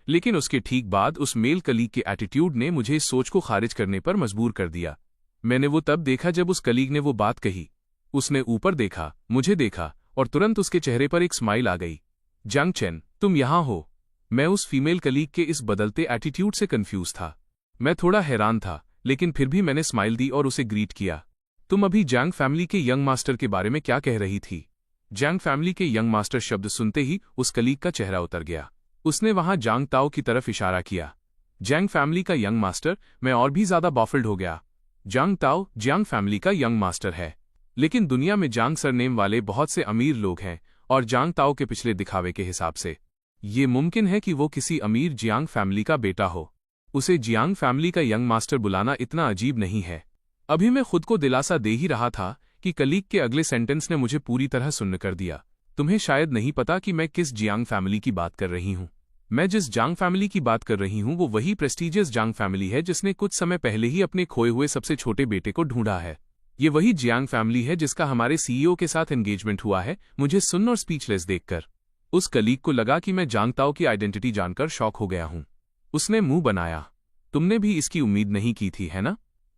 लेकिन उसके ठीक बाद उस मेल कलीग के एटीट्यूड ने मुझे इस सोच को खारिज करने पर मजबूर कर दिया। मैंने वो तब देखा जब उस कलीग ने वो बात कही। उसने ऊपर देखा, मुझे देखा और तुरंत उसके चेहरे पर एक स्माइल आ गई। जांग चेन, तुम यहाँ हो। मैं उस फीमेल कलीग के इस बदलते एटीट्यूड से कंफ्यूज था। मैं थोड़ा हैरान था, लेकिन फिर भी मैंने स्माइल दी और उसे ग्रीट किया। तुम अभी जांग फैमिली के यंग मास्टर के बारे में क्या कह रही थी? जांग फैमिली के यंग मास्टर शब्द सुनते ही उस कलीग का चेहरा उतर गया। उसने वहां जांग ताओ की तरफ इशारा किया। जांग फैमिली का यंग मास्टर? मैं और भी ज्यादा बॉफल्ड हो गया। जांग ताओ जांग फैमिली का यंग मास्टर है, लेकिन दुनिया में जांग सरनेम वाले बहुत से अमीर लोग हैं, और जांग ताओ के पिछले दिखावे के हिसाब से ये मुमकिन है कि वो किसी अमीर जियांग फैमिली का बेटा हो। उसे जियांग फैमिली का यंग मास्टर बुलाना इतना अजीब नहीं है। अभी मैं खुद को दिलासा दे ही रहा था कि कलीग के अगले सेंटेंस ने मुझे पूरी तरह सुन्न कर दिया। तुम्हें शायद नहीं पता कि मैं किस जियांग फैमिली की बात कर रही हूं। मैं जिस जांग फैमिली की बात कर रही हूं वो वही प्रेस्टीजियस जांग फैमिली है जिसने कुछ समय पहले ही अपने खोए हुए सबसे छोटे बेटे को ढूंढा है। ये वही जियांग फैमिली है जिसका हमारे सीईओ के साथ एंगेजमेंट हुआ है। मुझे सुन्न और स्पीचलेस देखकर उस कलीग को लगा कि मैं जांग ताओ की आइडेंटिटी जानकर शॉक हो गया हूं। उसने मुंह बनाया। तुमने भी इसकी उम्मीद नहीं की थी, है ना?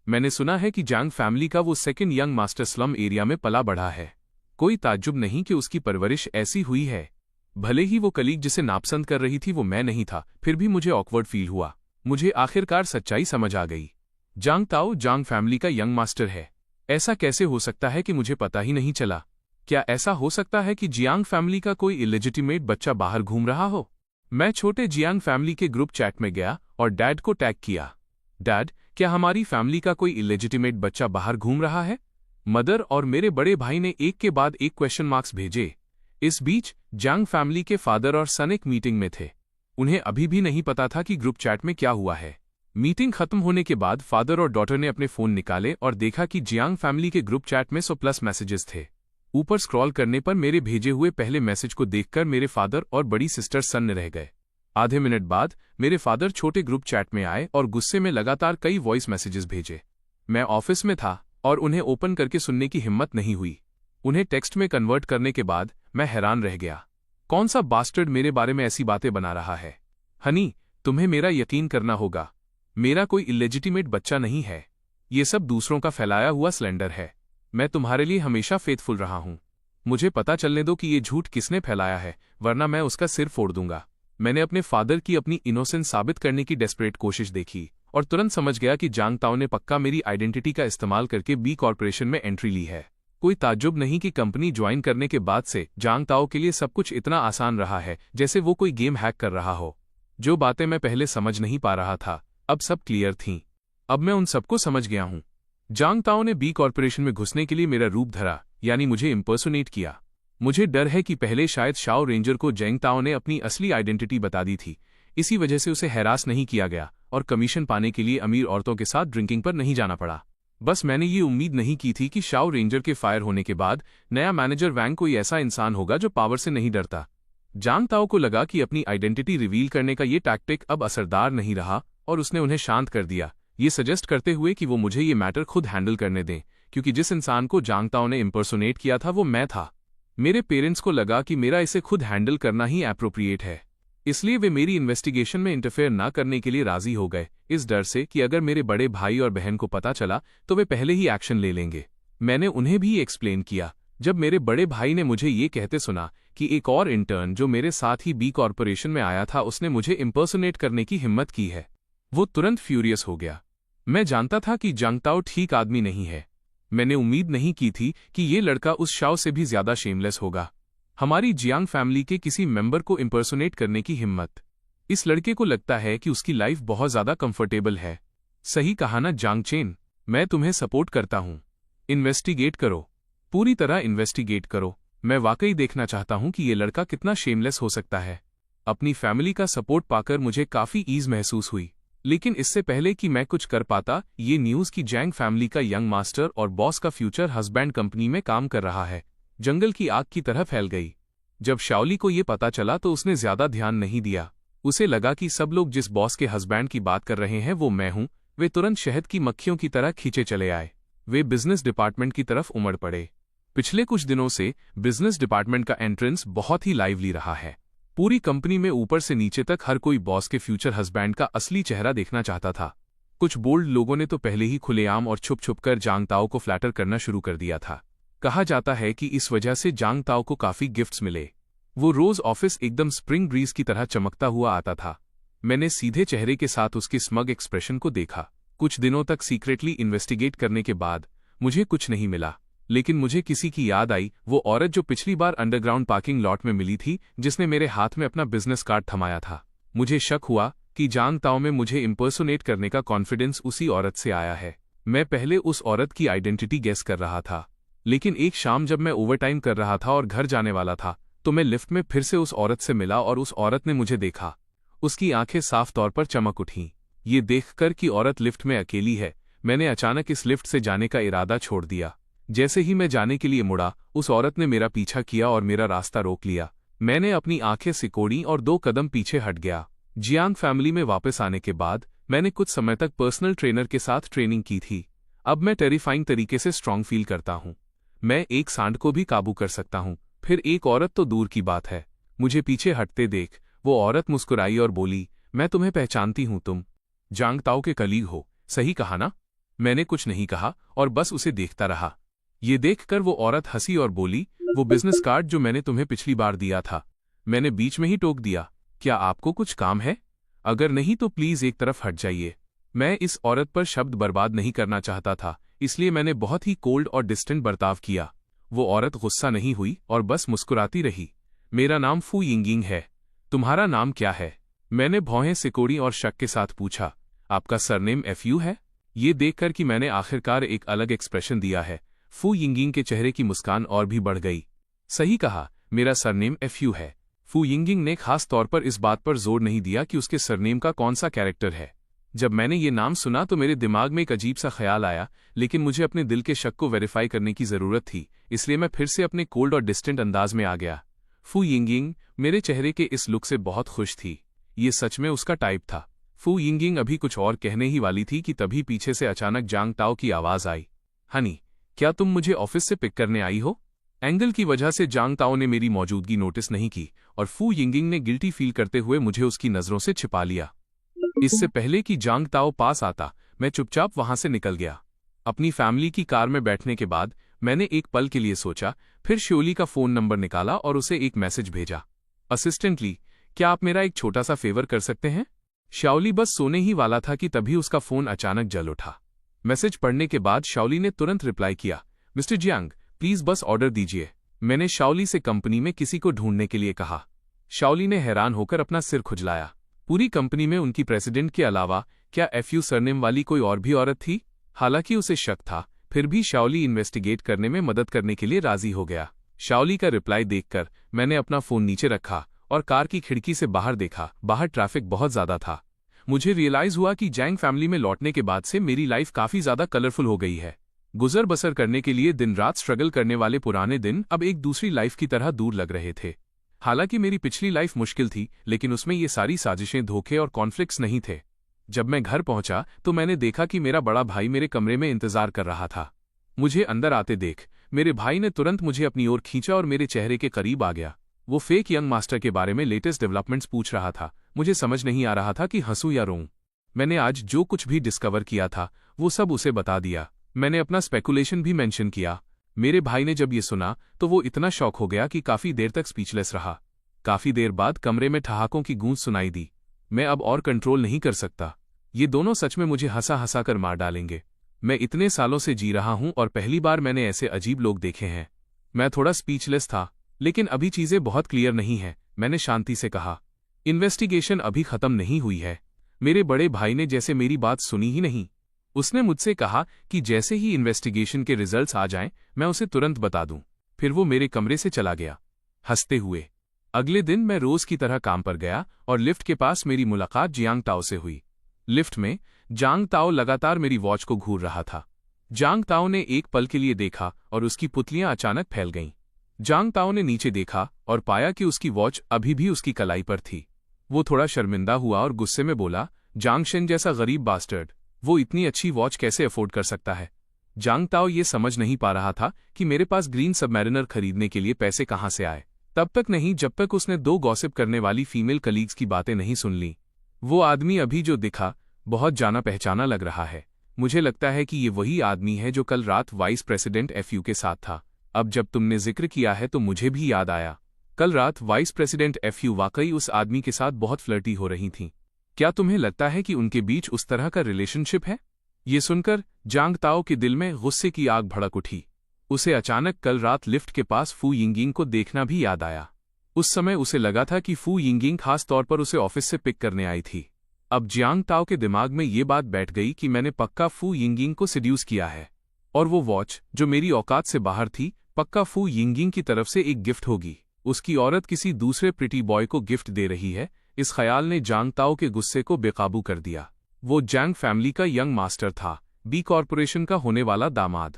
मैंने सुना है कि जांग फैमिली का वो second young master slum area में पला बढ़ा है। कोई ताज्जुब नहीं कि उसकी परवरिश ऐसी हुई है। भले ही वो कलीग जिसे नापसंद कर रही थी वो मैं नहीं था, फिर भी मुझे ऑकवर्ड फील हुआ। मुझे आखिरकार सच्चाई समझ आ गई। जांग ताओ जांग फैमिली का यंग मास्टर है। ऐसा कैसे हो सकता है कि मुझे पता ही नहीं चला? क्या ऐसा हो सकता है कि जियांग फैमिली का कोई इलेजिटिमेट बच्चा बाहर घूम रहा हो? मैं छोटे जियांग फैमिली के ग्रुप चैट में गया और डैड को टैग किया। डैड, क्या हमारी फैमिली का कोई इलेजिटिमेट बच्चा बाहर घूम रहा है? मदर और मेरे बड़े भाई ने एक के बाद एक क्वेश्चन मार्क्स भेजे। इस बीच जांग फैमिली के फादर और सन एक मीटिंग में थे। उन्हें अभी भी नहीं पता था कि ग्रुप चैट में क्या हुआ है। मीटिंग खत्म होने के बाद फादर और डॉटर ने अपने फोन निकाले और देखा कि जियांग फैमिली के ग्रुप चैट में 100+ मैसेजेस थे। ऊपर स्क्रॉल करने पर मेरे भेजे हुए पहले मैसेज को देखकर मेरे फादर और बड़ी सिस्टर सन्न रह गए। आधे मिनट बाद मेरे फादर छोटे ग्रुप चैट में आए और गुस्से में लगातार कई वॉइस मैसेजेस भेजे। मैं ऑफिस में था और उन्हें ओपन करके सुनने की हिम्मत नहीं हुई। उन्हें टेक्स्ट में कन्वर्ट करने के बाद मैं हैरान रह गया। कौन सा बास्टर्ड मेरे बारे में ऐसी बातें बना रहा है? हनी, तुम्हें मेरा यकीन करना होगा। मेरा कोई इलेजिटिमेट बच्चा नहीं है। ये सब दूसरों का फैलाया हुआ स्लेंडर है। मैं तुम्हारे लिए हमेशा फेथफुल रहा हूं। मुझे पता चलने दो कि ये झूठ किसने फैलाया है, वरना मैं उसका सिर फोड़ दूंगा। मैंने अपने फादर की अपनी इनोसेंस साबित करने की डेस्परेट कोशिश देखी और तुरंत समझ गया कि जांग ताओ ने पक्का मेरी आइडेंटिटी का इस्तेमाल करके बी कॉर्पोरेशन में एंट्री ली है। कोई ताज्जुब नहीं कि कंपनी ज्वाइन करने के बाद से जांग ताओ के लिए सब कुछ इतना आसान रहा है जैसे वो कोई गेम हैक कर रहा हो। जो बातें मैं पहले समझ नहीं पा रहा था अब सब क्लियर थीं। अब मैं उन सबको समझ गया हूं। जांग ताओ ने बी कॉर्पोरेशन में घुसने के लिए मेरा रूप धरा, यानी मुझे इम्पर्सोनेट किया। मुझे डर है कि पहले शायद शाओ रेंजर को जैंग ताओ ने अपनी असली आइडेंटिटी बता दी थी। इसी वजह से उसे हैरास नहीं किया गया और कमीशन पाने के लिए अमीर औरतों के साथ ड्रिंकिंग पर नहीं जाना पड़ा। बस मैंने ये उम्मीद नहीं की थी कि शाओ रेंजर के फायर होने के बाद नया मैनेजर वैंग कोई ऐसा इंसान होगा जो पावर से नहीं डरता। जांग ताओ को लगा कि अपनी आइडेंटिटी रिवील करने का ये टैक्टिक अब असरदार नहीं रहा और उसने उन्हें शांत कर दिया, ये सजेस्ट करते हुए कि वो मुझे ये मैटर खुद हैंडल करने दें, क्योंकि जिस इंसान को जांग ताओ ने इम्पर्सोनेट किया था वो मैं था। मेरे पेरेंट्स को लगा कि मेरा इसे खुद हैंडल करना ही एप्रोप्रिएट है, इसलिए वे मेरी इन्वेस्टिगेशन में इंटरफेयर ना करने के लिए राजी हो गए, इस डर से कि अगर मेरे बड़े भाई और बहन को पता चला तो वे पहले ही एक्शन ले लेंगे। मैंने उन्हें भी एक्सप्लेन किया। जब मेरे बड़े भाई ने मुझे ये कहते सुना कि एक और इंटर्न जो मेरे साथ ही बी कॉर्पोरेशन में आया था उसने मुझे इम्पर्सोनेट करने की हिम्मत की है, वो तुरंत फ्यूरियस हो गया। मैं जानता था कि जांग ताओ ठीक आदमी नहीं है। मैंने उम्मीद नहीं की थी कि ये लड़का उस शाओ से भी ज्यादा शेमलेस होगा। हमारी जियांग फैमिली के किसी मेंबर को इम्पर्सोनेट करने की हिम्मत। इस लड़के को लगता है कि उसकी लाइफ बहुत ज्यादा कंफर्टेबल है। सही कहा ना जांग चेन? मैं तुम्हें सपोर्ट करता हूं। इन्वेस्टिगेट करो, पूरी तरह इन्वेस्टिगेट करो। मैं वाकई देखना चाहता हूं कि ये लड़का कितना शेमलेस हो सकता है। अपनी फैमिली का सपोर्ट पाकर मुझे काफी ईज महसूस हुई, लेकिन इससे पहले कि मैं कुछ कर पाता, ये न्यूज़ कि जैंग फैमिली का यंग मास्टर और बॉस का फ्यूचर हस्बैंड कंपनी में काम कर रहा है जंगल की आग की तरह फैल गई। जब शाओली को ये पता चला तो उसने ज्यादा ध्यान नहीं दिया। उसे लगा कि सब लोग जिस बॉस के हस्बैंड की बात कर रहे हैं वो मैं हूं। वे तुरंत शहद की मक्खियों की तरह खींचे चले आए। वे बिजनेस डिपार्टमेंट की तरफ उमड़ पड़े। पिछले कुछ दिनों से बिजनेस डिपार्टमेंट का एंट्रेंस बहुत ही लाइवली रहा है। पूरी कंपनी में ऊपर से नीचे तक हर कोई बॉस के फ्यूचर हस्बैंड का असली चेहरा देखना चाहता था। कुछ बोल्ड लोगों ने तो पहले ही खुलेआम और छुप छुप कर जांग ताओ को फ्लैटर करना शुरू कर दिया था। कहा जाता है कि इस वजह से जांग ताओ को काफी गिफ्ट्स मिले। वो रोज ऑफिस एकदम स्प्रिंग ब्रीज की तरह चमकता हुआ आता था। मैंने सीधे चेहरे के साथ उसके स्मग एक्सप्रेशन को देखा। कुछ दिनों तक सीक्रेटली इन्वेस्टिगेट करने के बाद मुझे कुछ नहीं मिला, लेकिन मुझे किसी की याद आई, वो औरत जो पिछली बार अंडरग्राउंड पार्किंग लॉट में मिली थी, जिसने मेरे हाथ में अपना बिजनेस कार्ड थमाया था। मुझे शक हुआ कि जांग ताओ में मुझे इम्पर्सोनेट करने का कॉन्फिडेंस उसी औरत से आया है। मैं पहले उस औरत की आइडेंटिटी गेस कर रहा था, लेकिन एक शाम जब मैं ओवरटाइम कर रहा था और घर जाने वाला था, तो मैं लिफ्ट में फिर से उस औरत से मिला और उस औरत ने मुझे देखा। उसकी आंखें साफ तौर पर चमक उठीं। ये देखकर कि औरत लिफ्ट में अकेली है, मैंने अचानक इस लिफ्ट से जाने का इरादा छोड़ दिया। जैसे ही मैं जाने के लिए मुड़ा, उस औरत ने मेरा पीछा किया और मेरा रास्ता रोक लिया। मैंने अपनी आंखें सिकोड़ी और 2 कदम पीछे हट गया। जियांग फैमिली में वापस आने के बाद मैंने कुछ समय तक पर्सनल ट्रेनर के साथ ट्रेनिंग की थी। अब मैं टेरिफाइंग तरीके से स्ट्रांग फील करता हूं। मैं एक सांड को भी काबू कर सकता हूं, फिर एक औरत तो दूर की बात है। मुझे पीछे हटते देख वो औरत मुस्कुराई और बोली, मैं तुम्हें पहचानती हूं, तुम जांग ताओ के कलीग हो, सही कहा ना? मैंने कुछ नहीं कहा और बस उसे देखता रहा। ये देखकर वो औरत हंसी और बोली, वो बिजनेस कार्ड जो मैंने तुम्हें पिछली बार दिया था। मैंने बीच में ही टोक दिया, क्या आपको कुछ काम है? अगर नहीं तो प्लीज एक तरफ हट जाइए। मैं इस औरत पर शब्द बर्बाद नहीं करना चाहता था, इसलिए मैंने बहुत ही कोल्ड और डिस्टेंट बर्ताव किया। वो औरत गुस्सा नहीं हुई और बस मुस्कुराती रही। मेरा नाम फू यिंगिंग है, तुम्हारा नाम क्या है? मैंने भौहें सिकोड़ी और शक के साथ पूछा। आपका सरनेम एफयू है? ये देखकर कि मैंने आखिरकार एक अलग एक्सप्रेशन दिया है, फू यिंगिंग के चेहरे की मुस्कान और भी बढ़ गई। सही कहा, मेरा सरनेम एफयू है। फू यिंगिंग ने खास तौर पर इस बात पर जोर नहीं दिया कि उसके सरनेम का कौन सा कैरेक्टर है। जब मैंने ये नाम सुना तो मेरे दिमाग में एक अजीब सा ख्याल आया, लेकिन मुझे अपने दिल के शक को वेरीफाई करने की जरूरत थी, इसलिए मैं फिर से अपने कोल्ड और डिस्टेंट अंदाज में आ गया। फू यिंगिंग मेरे चेहरे के इस लुक से बहुत खुश थी। ये सच में उसका टाइप था। फू यिंगिंग अभी कुछ और कहने ही वाली थी कि तभी पीछे से अचानक जांग ताओ की आवाज आई, हनी, क्या तुम मुझे ऑफिस से पिक करने आई हो? एंगल की वजह से जांग ताओ ने मेरी मौजूदगी नोटिस नहीं की और फू यिंगिंग ने गिल्टी फील करते हुए मुझे उसकी नजरों से छिपा लिया। इससे पहले कि जांग ताओ पास आता, मैं चुपचाप वहां से निकल गया। अपनी फैमिली की कार में बैठने के बाद मैंने एक पल के लिए सोचा, फिर श्योली का फोन नंबर निकाला और उसे एक मैसेज भेजा। असिस्टेंटली, क्या आप मेरा एक छोटा सा फेवर कर सकते हैं? शाओली बस सोने ही वाला था कि तभी उसका फोन अचानक जल उठा। मैसेज पढ़ने के बाद शाओली ने तुरंत रिप्लाई किया, मिस्टर जियांग, प्लीज बस ऑर्डर दीजिए। मैंने शाओली से कंपनी में किसी को ढूंढने के लिए कहा। शाओली ने हैरान होकर अपना सिर खुजलाया। पूरी कंपनी में उनकी प्रेसिडेंट के अलावा क्या एफयू सरनेम वाली कोई और भी औरत थी? हालांकि उसे शक था, फिर भी शाओली इन्वेस्टिगेट करने में मदद करने के लिए राजी हो गया। शाओली का रिप्लाई देखकर मैंने अपना फोन नीचे रखा और कार की खिड़की से बाहर देखा। बाहर ट्रैफिक बहुत ज्यादा था। मुझे रियलाइज हुआ कि जैंग फैमिली में लौटने के बाद से मेरी लाइफ काफी ज्यादा कलरफुल हो गई है। गुजर बसर करने के लिए दिन रात स्ट्रगल करने वाले पुराने दिन अब एक दूसरी लाइफ की तरह दूर लग रहे थे। हालांकि मेरी पिछली लाइफ मुश्किल थी, लेकिन उसमें ये सारी साजिशें, धोखे और कॉन्फ्लिक्ट्स नहीं थे। जब मैं घर पहुंचा तो मैंने देखा कि मेरा बड़ा भाई मेरे कमरे में इंतजार कर रहा था। मुझे अंदर आते देख मेरे भाई ने तुरंत मुझे अपनी ओर खींचा और मेरे चेहरे के करीब आ गया। वो फेक यंग मास्टर के बारे में लेटेस्ट डेवलपमेंट्स पूछ रहा था। मुझे समझ नहीं आ रहा था कि हंसूं या रोऊं। मैंने आज जो कुछ भी डिस्कवर किया था वो सब उसे बता दिया। मैंने अपना स्पेकुलेशन भी मेंशन किया। मेरे भाई ने जब ये सुना तो वो इतना शॉक हो गया कि काफी देर तक स्पीचलेस रहा। काफी देर बाद कमरे में ठहाकों की गूंज सुनाई दी। मैं अब और कंट्रोल नहीं कर सकता। ये दोनों सच में मुझे हंसा हंसा कर मार डालेंगे। मैं इतने सालों से जी रहा हूं और पहली बार मैंने ऐसे अजीब लोग देखे हैं। मैं थोड़ा स्पीचलेस था, लेकिन अभी चीजें बहुत क्लियर नहीं हैं, मैंने शांति से कहा। इन्वेस्टिगेशन अभी खत्म नहीं हुई है। मेरे बड़े भाई ने जैसे मेरी बात सुनी ही नहीं। उसने मुझसे कहा कि जैसे ही इन्वेस्टिगेशन के रिजल्ट्स आ जाएं, मैं उसे तुरंत बता दूं। फिर वो मेरे कमरे से चला गया, हंसते हुए। अगले दिन मैं रोज की तरह काम पर गया और लिफ्ट के पास मेरी मुलाकात जियांग ताओ से हुई। लिफ्ट में जांग ताओ लगातार मेरी वॉच को घूर रहा था। जांग ताओ ने एक पल के लिए देखा और उसकी पुतलियां अचानक फैल गईं। जांग ताओ ने नीचे देखा और पाया कि उसकी वॉच अभी भी उसकी कलाई पर थी। वो थोड़ा शर्मिंदा हुआ और गुस्से में बोला, जांग शेन जैसा गरीब बास्टर्ड, वो इतनी अच्छी वॉच कैसे अफोर्ड कर सकता है? जांग ताओ ये समझ नहीं पा रहा था कि मेरे पास ग्रीन सबमैरिनर खरीदने के लिए पैसे कहां से आए। तब तक नहीं जब तक उसने 2 गॉसिप करने वाली फीमेल कलीग्स की बातें नहीं सुन ली। वो आदमी अभी जो दिखा बहुत जाना पहचाना लग रहा है। मुझे लगता है कि ये वही आदमी है जो कल रात वाइस प्रेसिडेंट एफयू के साथ था। अब जब तुमने जिक्र किया है तो मुझे भी याद आया, कल रात वाइस प्रेसिडेंट एफयू वाकई उस आदमी के साथ बहुत फ्लर्टी हो रही थीं। क्या तुम्हें लगता है कि उनके बीच उस तरह का रिलेशनशिप है? ये सुनकर जांग ताओ के दिल में गुस्से की आग भड़क उठी। उसे अचानक कल रात लिफ्ट के पास फू यिंगिंग को देखना भी याद आया। उस समय उसे लगा था कि फू यिंगिंग खास तौर पर उसे ऑफिस से पिक करने आई थी। अब जियांग ताओ के दिमाग में ये बात बैठ गई कि मैंने पक्का फू यिंगिंग को सिड्यूस किया है, और वो वॉच जो मेरी औकात से बाहर थी पक्का फू यिंगिंग की तरफ से एक गिफ्ट होगी। उसकी औरत किसी दूसरे प्रिटी बॉय को गिफ्ट दे रही है। इस ख्याल ने जांग ताओ के गुस्से को बेकाबू कर दिया। वो जैंग फैमिली का यंग मास्टर था, बी कॉरपोरेशन का होने वाला दामाद,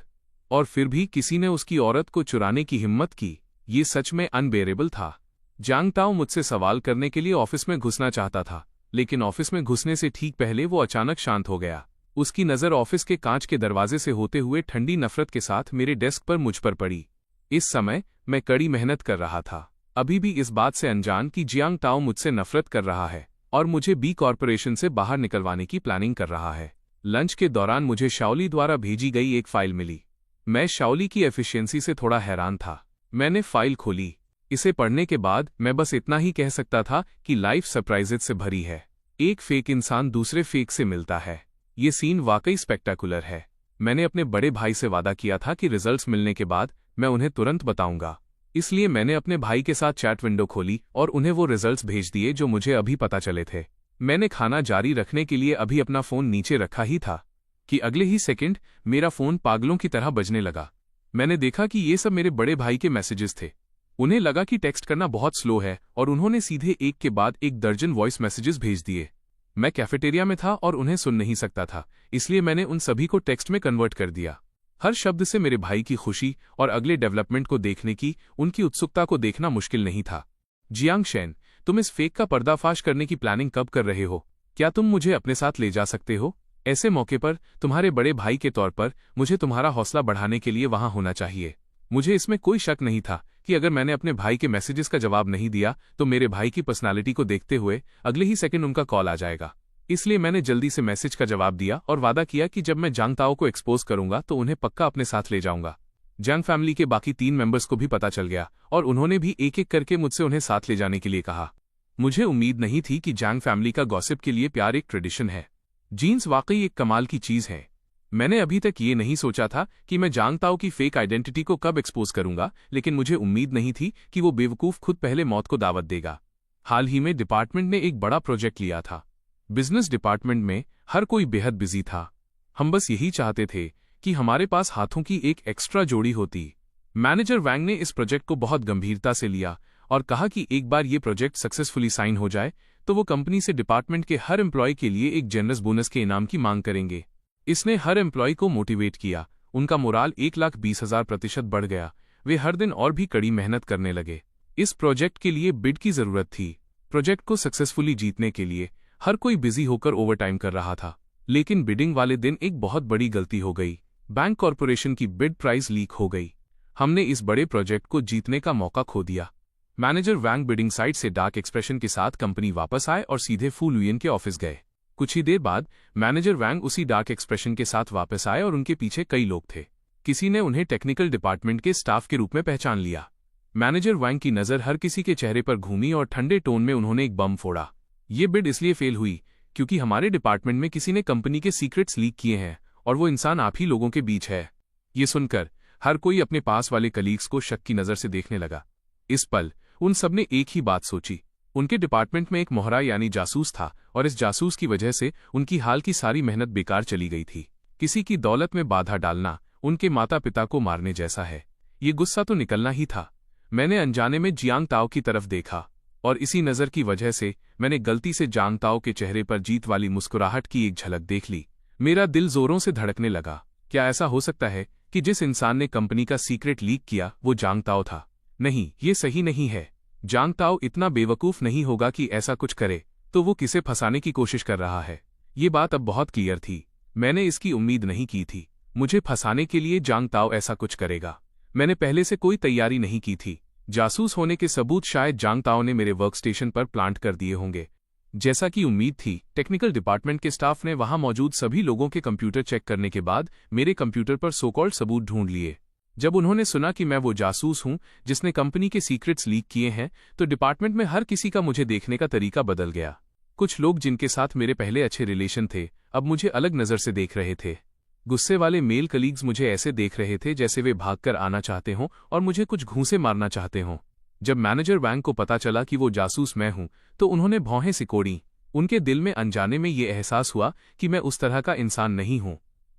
और फिर भी किसी ने उसकी औरत को चुराने की हिम्मत की। ये सच में अनबेरेबल था। जांग ताओ मुझसे सवाल करने के लिए ऑफिस में घुसना चाहता था, लेकिन ऑफिस में घुसने से ठीक पहले वो अचानक शांत हो गया। उसकी नज़र ऑफिस के कांच के दरवाजे से होते हुए ठंडी नफरत के साथ मेरे डेस्क पर मुझ पर पड़ी। इस समय मैं कड़ी मेहनत कर रहा था, अभी भी इस बात से अनजान कि जियांग ताओ मुझसे नफरत कर रहा है और मुझे बी कॉरपोरेशन से बाहर निकलवाने की प्लानिंग कर रहा है। लंच के दौरान मुझे शाओली द्वारा भेजी गई एक फाइल मिली। मैं शाओली की एफिशिएंसी से थोड़ा हैरान था। मैंने फाइल खोली। इसे पढ़ने के बाद मैं बस इतना ही कह सकता था कि लाइफ सरप्राइजेज से भरी है। एक फेक इंसान दूसरे फेक से मिलता है। ये सीन वाकई स्पेक्टाकुलर है। मैंने अपने बड़े भाई से वादा किया था कि रिजल्ट्स मिलने के बाद मैं उन्हें तुरंत बताऊंगा, इसलिए मैंने अपने भाई के साथ चैट विंडो खोली और उन्हें वो रिजल्ट्स भेज दिए जो मुझे अभी पता चले थे। मैंने खाना जारी रखने के लिए अभी अपना फ़ोन नीचे रखा ही था कि अगले ही सेकंड मेरा फ़ोन पागलों की तरह बजने लगा। मैंने देखा कि ये सब मेरे बड़े भाई के मैसेजेस थे। उन्हें लगा कि टेक्स्ट करना बहुत स्लो है और उन्होंने सीधे एक के बाद एक दर्जन वॉइस मैसेजेस भेज दिए। मैं कैफेटेरिया में था और उन्हें सुन नहीं सकता था, इसलिए मैंने उन सभी को टेक्स्ट में कन्वर्ट कर दिया। हर शब्द से मेरे भाई की खुशी और अगले डेवलपमेंट को देखने की उनकी उत्सुकता को देखना मुश्किल नहीं था। जियांग शेन, तुम इस फेक का पर्दाफाश करने की प्लानिंग कब कर रहे हो? क्या तुम मुझे अपने साथ ले जा सकते हो? ऐसे मौके पर तुम्हारे बड़े भाई के तौर पर मुझे तुम्हारा हौसला बढ़ाने के लिए वहां होना चाहिए। मुझे इसमें कोई शक नहीं था कि अगर मैंने अपने भाई के मैसेजेस का जवाब नहीं दिया तो मेरे भाई की पर्सनालिटी को देखते हुए अगले ही सेकंड उनका कॉल आ जाएगा। इसलिए मैंने जल्दी से मैसेज का जवाब दिया और वादा किया कि जब मैं जांग ताओ को एक्सपोज करूंगा तो उन्हें पक्का अपने साथ ले जाऊंगा। जांग फैमिली के बाकी 3 मेंबर्स को भी पता चल गया और उन्होंने भी एक एक करके मुझसे उन्हें साथ ले जाने के लिए कहा। मुझे उम्मीद नहीं थी कि जांग फैमिली का गॉसिप के लिए प्यार एक ट्रेडिशन है। जीन्स वाकई एक कमाल की चीज है। मैंने अभी तक ये नहीं सोचा था कि मैं जांग ताओ की फेक आइडेंटिटी को कब एक्सपोज करूंगा, लेकिन मुझे उम्मीद नहीं थी कि वो बेवकूफ खुद पहले मौत को दावत देगा। हाल ही में डिपार्टमेंट ने एक बड़ा प्रोजेक्ट लिया था। बिजनेस डिपार्टमेंट में हर कोई बेहद बिजी था। हम बस यही चाहते थे कि हमारे पास हाथों की एक एक्स्ट्रा जोड़ी होती। मैनेजर वैंग ने इस प्रोजेक्ट को बहुत गंभीरता से लिया और कहा कि एक बार ये प्रोजेक्ट सक्सेसफुली साइन हो जाए तो वो कंपनी से डिपार्टमेंट के हर एम्प्लॉय के लिए एक जेनरस बोनस के इनाम की मांग करेंगे। इसने हर एम्प्लॉय को मोटिवेट किया। उनका मोराल 1,20,000% बढ़ गया। वे हर दिन और भी कड़ी मेहनत करने लगे। इस प्रोजेक्ट के लिए बिड की जरूरत थी। प्रोजेक्ट को सक्सेसफुली जीतने के लिए हर कोई बिजी होकर ओवरटाइम कर रहा था। लेकिन बिडिंग वाले दिन एक बहुत बड़ी गलती हो गई। बैंक कॉरपोरेशन की बिड प्राइस लीक हो गई। हमने इस बड़े प्रोजेक्ट को जीतने का मौका खो दिया। मैनेजर वैंग बिडिंग साइट से डार्क एक्सप्रेशन के साथ कंपनी वापस आए और सीधे फू लुयन के ऑफिस गए। कुछ ही देर बाद मैनेजर वैंग उसी डार्क एक्सप्रेशन के साथ वापस आए और उनके पीछे कई लोग थे। किसी ने उन्हें टेक्निकल डिपार्टमेंट के स्टाफ के रूप में पहचान लिया। मैनेजर वैंग की नज़र हर किसी के चेहरे पर घूमी और ठंडे टोन में उन्होंने एक बम फोड़ा। ये बिड इसलिए फेल हुई क्योंकि हमारे डिपार्टमेंट में किसी ने कंपनी के सीक्रेट्स लीक किए हैं और वो इंसान आप ही लोगों के बीच है। ये सुनकर हर कोई अपने पास वाले कलीग्स को शक की नज़र से देखने लगा। इस पल उन सब ने एक ही बात सोची। उनके डिपार्टमेंट में एक मोहरा यानी जासूस था और इस जासूस की वजह से उनकी हाल की सारी मेहनत बेकार चली गई थी। किसी की दौलत में बाधा डालना उनके माता पिता को मारने जैसा है। ये गुस्सा तो निकलना ही था। मैंने अनजाने में जियांग ताओ की तरफ देखा और इसी नज़र की वजह से मैंने गलती से जांग ताओ के चेहरे पर जीत वाली मुस्कुराहट की एक झलक देख ली। मेरा दिल जोरों से धड़कने लगा। क्या ऐसा हो सकता है कि जिस इंसान ने कंपनी का सीक्रेट लीक किया वो जांग ताओ था? नहीं, ये सही नहीं है। जांग ताओ इतना बेवकूफ नहीं होगा कि ऐसा कुछ करे, तो वो किसे फंसाने की कोशिश कर रहा है। ये बात अब बहुत क्लियर थी। मैंने इसकी उम्मीद नहीं की थी। मुझे फंसाने के लिए जांग ताओ ऐसा कुछ करेगा। मैंने पहले से कोई तैयारी नहीं की थी। जासूस होने के सबूत शायद जांग ताओ ने मेरे वर्कस्टेशन पर प्लांट कर दिए होंगे। जैसा कि उम्मीद थी, टेक्निकल डिपार्टमेंट के स्टाफ ने वहां मौजूद सभी लोगों के कंप्यूटर चेक करने के बाद मेरे कंप्यूटर पर सो-कॉल्ड सबूत ढूंढ लिए। जब उन्होंने सुना कि मैं वो जासूस हूं जिसने कंपनी के सीक्रेट्स लीक किए हैं, तो डिपार्टमेंट में हर किसी का मुझे देखने का तरीका बदल गया। कुछ लोग जिनके साथ मेरे पहले अच्छे रिलेशन थे, अब मुझे अलग नज़र से देख रहे थे। गुस्से वाले मेल कलीग्स मुझे ऐसे देख रहे थे जैसे वे भागकर आना चाहते हों और मुझे कुछ घूंसे मारना चाहते हों। जब मैनेजर वैंग को पता चला कि वो जासूस मैं हूं, तो उन्होंने भौहें सिकोड़ी। उनके दिल में अनजाने में ये एहसास हुआ कि मैं उस तरह का इंसान नहीं हूं।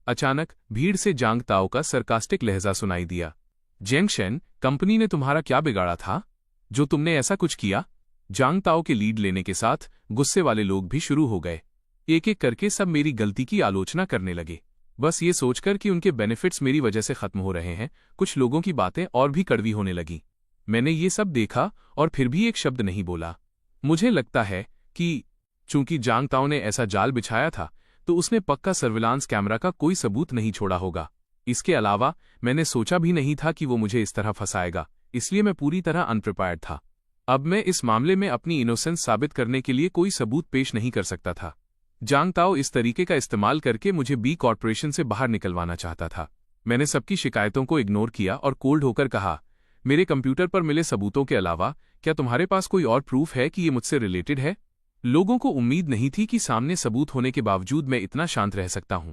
अचानक भीड़ से जांग ताओ का सरकास्टिक लहजा सुनाई दिया। जेंग शेन, कंपनी ने तुम्हारा क्या बिगाड़ा था जो तुमने ऐसा कुछ किया? जांग ताओ के लीड लेने के साथ गुस्से वाले लोग भी शुरू हो गए। एक एक करके सब मेरी गलती की आलोचना करने लगे, बस ये सोचकर कि उनके बेनिफिट्स मेरी वजह से खत्म हो रहे हैं। कुछ लोगों की बातें और भी कड़वी होने लगी। मैंने ये सब देखा और फिर भी एक शब्द नहीं बोला। मुझे लगता है कि चूंकि जांग ताओ ने ऐसा जाल बिछाया था, तो उसने पक्का सर्विलांस कैमरा का कोई सबूत नहीं छोड़ा होगा। इसके अलावा मैंने सोचा भी नहीं था कि वो मुझे इस तरह फंसाएगा, इसलिए मैं पूरी तरह अनप्रिपेयर्ड था। अब मैं इस मामले में अपनी इनोसेंस साबित करने के लिए कोई सबूत पेश नहीं कर सकता था। जांग ताओ इस तरीके का इस्तेमाल करके मुझे बी कॉर्पोरेशन से बाहर निकलवाना चाहता था। मैंने सबकी शिकायतों को इग्नोर किया और कोल्ड होकर कहा, मेरे कंप्यूटर पर मिले सबूतों के अलावा क्या तुम्हारे पास कोई और प्रूफ है कि ये मुझसे रिलेटेड है? लोगों को उम्मीद नहीं थी कि सामने सबूत होने के बावजूद मैं इतना शांत रह सकता हूं।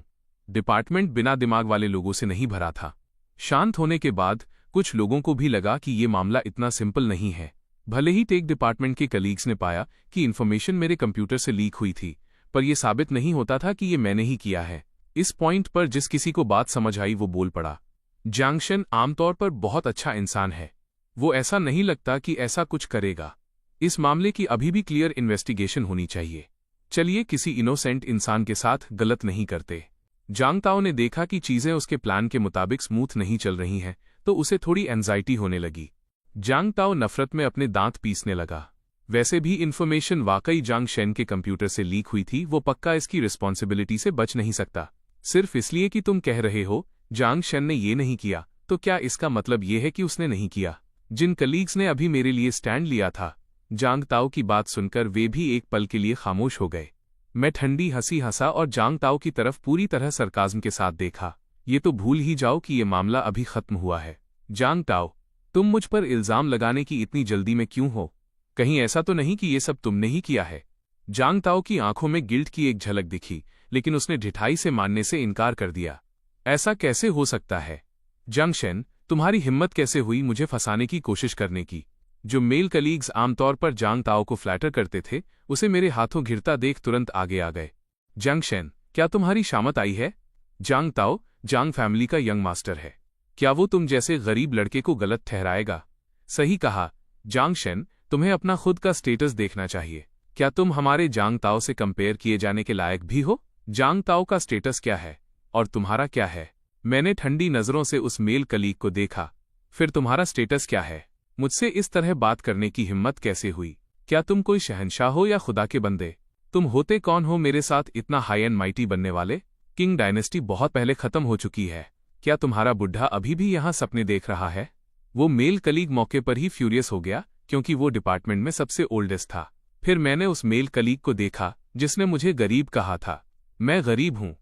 डिपार्टमेंट बिना दिमाग वाले लोगों से नहीं भरा था। शांत होने के बाद कुछ लोगों को भी लगा कि ये मामला इतना सिंपल नहीं है। भले ही टेक डिपार्टमेंट के कलीग्स ने पाया कि इन्फॉर्मेशन मेरे कंप्यूटर से लीक हुई थी, पर यह साबित नहीं होता था कि ये मैंने ही किया है। इस पॉइंट पर जिस किसी को बात समझ आई वो बोल पड़ा, जांग शेन आमतौर पर बहुत अच्छा इंसान है। वो ऐसा नहीं लगता कि ऐसा कुछ करेगा। इस मामले की अभी भी क्लियर इन्वेस्टिगेशन होनी चाहिए। चलिए किसी इनोसेंट इंसान के साथ गलत नहीं करते। जांग ताओ ने देखा कि चीजें उसके प्लान के मुताबिक स्मूथ नहीं चल रही हैं, तो उसे थोड़ी एंजाइटी होने लगी। जांग ताओ नफरत में अपने दांत पीसने लगा। वैसे भी इन्फॉर्मेशन वाकई जांग शेन के कंप्यूटर से लीक हुई थी, वो पक्का इसकी रिस्पॉन्सिबिलिटी से बच नहीं सकता। सिर्फ इसलिए कि तुम कह रहे हो जांग शेन ने ये नहीं किया, तो क्या इसका मतलब ये है कि उसने नहीं किया? जिन कलीग्स ने अभी मेरे लिए स्टैंड लिया था, जांग ताओ की बात सुनकर वे भी एक पल के लिए खामोश हो गए। मैं ठंडी हंसी हंसा और जांग ताओ की तरफ पूरी तरह सरकाज़्म के साथ देखा। ये तो भूल ही जाओ कि ये मामला अभी खत्म हुआ है। जांग ताओ, तुम मुझ पर इल्जाम लगाने की इतनी जल्दी में क्यों हो? कहीं ऐसा तो नहीं कि ये सब तुमने ही किया है? जांग ताओ की आंखों में गिल्ट की एक झलक दिखी, लेकिन उसने ढिठाई से मानने से इनकार कर दिया। ऐसा कैसे हो सकता है? जांग शेन, तुम्हारी हिम्मत कैसे हुई मुझे फंसाने की कोशिश करने की? जो मेल कलीग्स आमतौर पर जांग ताओ को फ्लैटर करते थे, उसे मेरे हाथों घिरता देख तुरंत आगे आ गए। जांग शेन, क्या तुम्हारी शामत आई है? जांग ताओ जांग फैमिली का यंग मास्टर है। क्या वो तुम जैसे गरीब लड़के को गलत ठहराएगा? सही कहा। जांग शेन, तुम्हें अपना खुद का स्टेटस देखना चाहिए। क्या तुम हमारे जांग ताओ से कंपेयर किए जाने के लायक भी हो? जांग ताओ का स्टेटस क्या है और तुम्हारा क्या है? मैंने ठंडी नजरों से उस मेल कलीग को देखा। फिर तुम्हारा स्टेटस क्या है? मुझसे इस तरह बात करने की हिम्मत कैसे हुई? क्या तुम कोई शहंशाह हो या खुदा के बंदे? तुम होते कौन हो मेरे साथ इतना हाई एंड माइटी बनने वाले? किंग डायनेस्टी बहुत पहले खत्म हो चुकी है। क्या तुम्हारा बुढ़ा अभी भी यहाँ सपने देख रहा है? वो मेल कलीग मौके पर ही फ्यूरियस हो गया, क्योंकि वो डिपार्टमेंट में सबसे ओल्डेस्ट था। फिर मैंने उस मेल कलीग को देखा जिसने मुझे गरीब कहा था। मैं गरीब हूं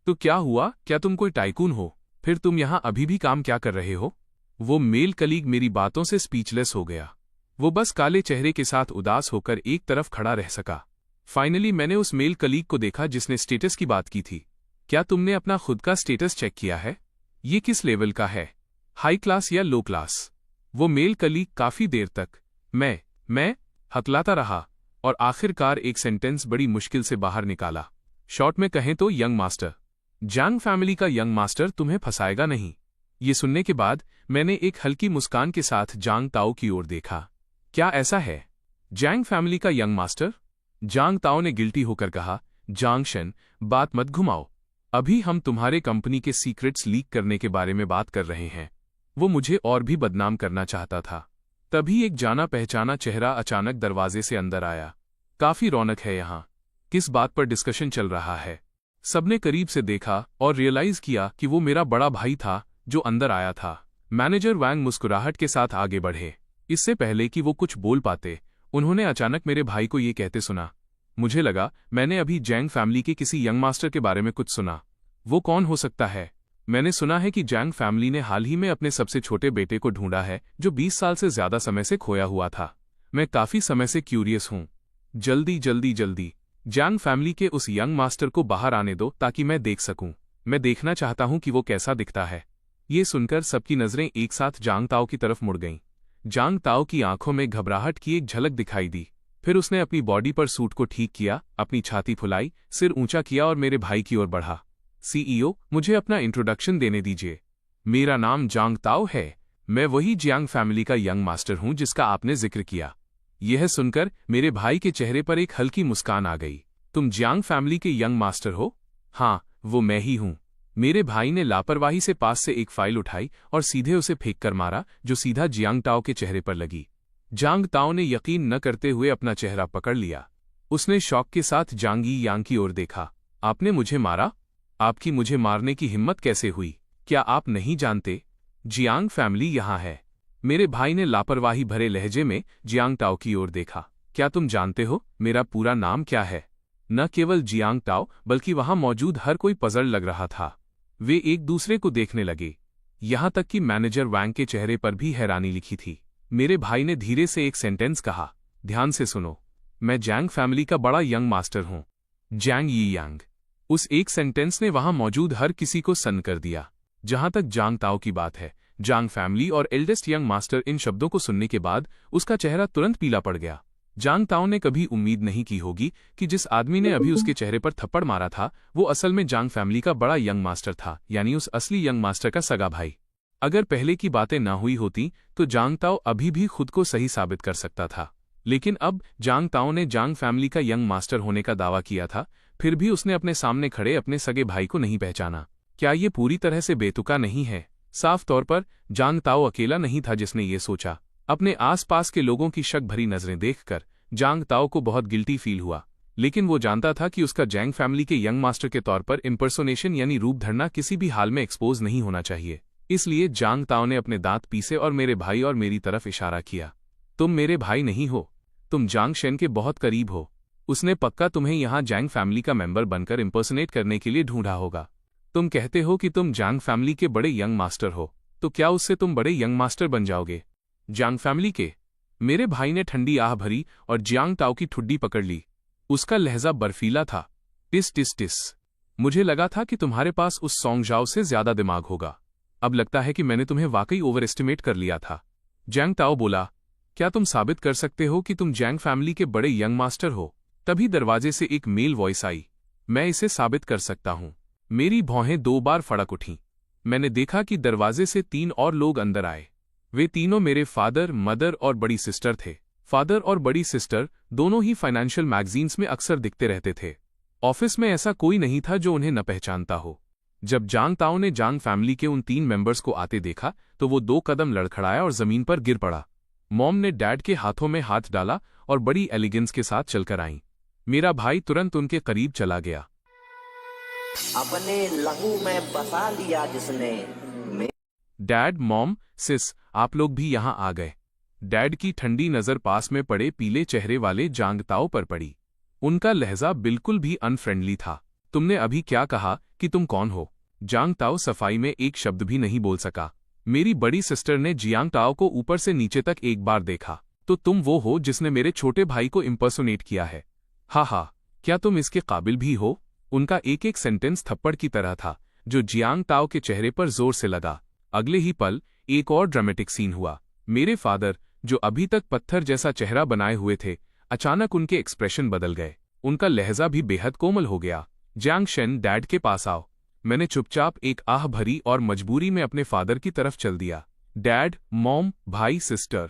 तो क्या हुआ? क्या तुम कोई टाइकून हो? फिर तुम यहाँ अभी भी काम क्या कर रहे हो? वो मेल कलीग मेरी बातों से स्पीचलेस हो गया। वो बस काले चेहरे के साथ उदास होकर एक तरफ खड़ा रह सका। फाइनली मैंने उस मेल कलीग को देखा जिसने स्टेटस की बात की थी। क्या तुमने अपना खुद का स्टेटस चेक किया है? ये किस लेवल का है, हाई क्लास या लो क्लास? वो मेल कलीग काफी देर तक मैं हकलाता रहा और आखिरकार एक सेंटेंस बड़ी मुश्किल से बाहर निकाला। शॉर्ट में कहें तो यंग मास्टर। जांग फैमिली का यंग मास्टर तुम्हें फंसाएगा नहीं। ये सुनने के बाद मैंने एक हल्की मुस्कान के साथ जांग ताओ की ओर देखा। क्या ऐसा है? जांग फैमिली का यंग मास्टर? जांग ताओ ने गिल्टी होकर कहा, जांग शेन, बात मत घुमाओ। अभी हम तुम्हारे कंपनी के सीक्रेट्स लीक करने के बारे में बात कर रहे हैं। वो मुझे और भी बदनाम करना चाहता था। तभी एक जाना पहचाना चेहरा अचानक दरवाजे से अंदर आया। काफी रौनक है यहाँ। किस बात पर डिस्कशन चल रहा है? सबने करीब से देखा और रियलाइज किया कि वो मेरा बड़ा भाई था जो अंदर आया था। मैनेजर वैंग मुस्कुराहट के साथ आगे बढ़े। इससे पहले कि वो कुछ बोल पाते, उन्होंने अचानक मेरे भाई को ये कहते सुना। मुझे लगा मैंने अभी जैंग फैमिली के किसी यंग मास्टर के बारे में कुछ सुना। वो कौन हो सकता है? मैंने सुना है कि जैंग फैमिली ने हाल ही में अपने सबसे छोटे बेटे को ढूंढा है, जो 20 साल से ज्यादा समय से खोया हुआ था। मैं काफी समय से क्यूरियस हूं। जल्दी जल्दी जल्दी जैंग फैमिली के उस यंग मास्टर को बाहर आने दो ताकि मैं देख सकूं। मैं देखना चाहता हूं कि वो कैसा दिखता है। ये सुनकर सबकी नजरें एक साथ जांग ताओ की तरफ मुड़ गईं। जांग ताओ की आंखों में घबराहट की एक झलक दिखाई दी। फिर उसने अपनी बॉडी पर सूट को ठीक किया, अपनी छाती फुलाई, सिर ऊंचा किया और मेरे भाई की ओर बढ़ा। सीईओ, मुझे अपना इंट्रोडक्शन देने दीजिए। मेरा नाम जांग ताओ है। मैं वही जियांग फैमिली का यंग मास्टर हूं जिसका आपने जिक्र किया। यह सुनकर मेरे भाई के चेहरे पर एक हल्की मुस्कान आ गई। तुम जियांग फैमिली के यंग मास्टर हो? हाँ, वो मैं ही हूं। मेरे भाई ने लापरवाही से पास से एक फाइल उठाई और सीधे उसे फेंक कर मारा, जो सीधा जियांग ताओ के चेहरे पर लगी। जांग ताओ ने यकीन न करते हुए अपना चेहरा पकड़ लिया। उसने शौक के साथ जांग यी यांग की ओर देखा। आपने मुझे मारा? आपकी मुझे मारने की हिम्मत कैसे हुई? क्या आप नहीं जानते? जियांग फैमिली यहाँ है। मेरे भाई ने लापरवाही भरे लहजे में जियांग ताओ की ओर देखा। क्या तुम जानते हो मेरा पूरा नाम क्या है? न केवल जियांग ताओ बल्कि वहां मौजूद हर कोई पजल लग रहा था। वे एक दूसरे को देखने लगे। यहां तक कि मैनेजर वैंग के चेहरे पर भी हैरानी लिखी थी। मेरे भाई ने धीरे से एक सेंटेंस कहा, ध्यान से सुनो, मैं जैंग फैमिली का बड़ा यंग मास्टर हूं, जैंग यी यांग। उस एक सेंटेंस ने वहां मौजूद हर किसी को सन्न कर दिया। जहां तक जांग ताओ की बात है, जांग फैमिली और एल्डेस्ट यंग मास्टर इन शब्दों को सुनने के बाद उसका चेहरा तुरंत पीला पड़ गया। जांग ताओ ने कभी उम्मीद नहीं की होगी कि जिस आदमी ने अभी उसके चेहरे पर थप्पड़ मारा था, वो असल में जांग फैमिली का बड़ा यंग मास्टर था, यानी उस असली यंग मास्टर का सगा भाई। अगर पहले की बातें ना हुई होती तो जांग ताओ अभी भी खुद को सही साबित कर सकता था। लेकिन अब जांग ताओ ने जांग फैमिली का यंग मास्टर होने का दावा किया था, फिर भी उसने अपने सामने खड़े अपने सगे भाई को नहीं पहचाना। क्या ये पूरी तरह से बेतुका नहीं है? साफ तौर पर जांग ताओ अकेला नहीं था जिसने ये सोचा। अपने आसपास के लोगों की शक भरी नजरें देखकर जांग ताओ को बहुत गिल्टी फील हुआ, लेकिन वो जानता था कि उसका जैंग फैमिली के यंग मास्टर के तौर पर इम्पर्सोनेशन यानी रूप धरना किसी भी हाल में एक्सपोज नहीं होना चाहिए। इसलिए जांग ताओ ने अपने दांत पीसे और मेरे भाई और मेरी तरफ इशारा किया। तुम मेरे भाई नहीं हो, तुम जांग शेन के बहुत करीब हो। उसने पक्का तुम्हें यहाँ जैंग फैमिली का मेंबर बनकर इम्पर्सोनेट करने के लिए ढूंढा होगा। तुम कहते हो कि तुम जांग फैमिली के बड़े यंग मास्टर हो, तो क्या उससे तुम बड़े यंग मास्टर बन जाओगे? जांग फैमिली के? मेरे भाई ने ठंडी आह भरी और जियांग ताओ की ठुड्डी पकड़ ली। उसका लहजा बर्फीला था। टिस टिस टिस। मुझे लगा था कि तुम्हारे पास उस सॉन्गजाओ से ज्यादा दिमाग होगा। अब लगता है कि मैंने तुम्हें वाकई ओवर एस्टिमेट कर लिया था। जैंग ताओ बोला, क्या तुम साबित कर सकते हो कि तुम जैंग फैमिली के बड़े यंग मास्टर हो? तभी दरवाजे से एक मेल वॉइस आई। मैं इसे साबित कर सकता हूं। मेरी भौहें 2 बार फड़क उठीं। मैंने देखा कि दरवाजे से 3 और लोग अंदर आए। वे तीनों मेरे फादर, मदर और बड़ी सिस्टर थे। फादर और बड़ी सिस्टर दोनों ही फाइनेंशियल मैगजीन्स में अक्सर दिखते रहते थे। ऑफिस में ऐसा कोई नहीं था जो उन्हें न पहचानता हो। जब जांग ताओ ने जांग फैमिली के उन 3 मेंबर्स को आते देखा तो वो 2 कदम लड़खड़ाया और जमीन पर गिर पड़ा। मॉम ने डैड के हाथों में हाथ डाला और बड़ी एलिगेंस के साथ चलकर आईं। मेरा भाई तुरंत उनके करीब चला गया। अपने लहू में बसा लिया जिसने। डैड, मॉम, सिस, आप लोग भी यहां आ गए। डैड की ठंडी नजर पास में पड़े पीले चेहरे वाले जांग ताओ पर पड़ी। उनका लहजा बिल्कुल भी अनफ्रेंडली था। तुमने अभी क्या कहा कि तुम कौन हो? जांग ताओ सफाई में एक शब्द भी नहीं बोल सका। मेरी बड़ी सिस्टर ने जियांग ताओ को ऊपर से नीचे तक एक बार देखा। तो तुम वो हो जिसने मेरे छोटे भाई को इम्पर्सोनेट किया है? हा, क्या तुम इसके काबिल भी हो? उनका एक एक सेंटेंस थप्पड़ की तरह था जो जियांग ताओ के चेहरे पर जोर से लगा। अगले ही पल एक और ड्रामेटिक सीन हुआ। मेरे फादर, जो अभी तक पत्थर जैसा चेहरा बनाए हुए थे, अचानक उनके एक्सप्रेशन बदल गए। उनका लहजा भी बेहद कोमल हो गया। जियांग शेन, डैड के पास आओ। मैंने चुपचाप एक आह भरी और मजबूरी में अपने फादर की तरफ चल दिया। डैड, मॉम, भाई, सिस्टर।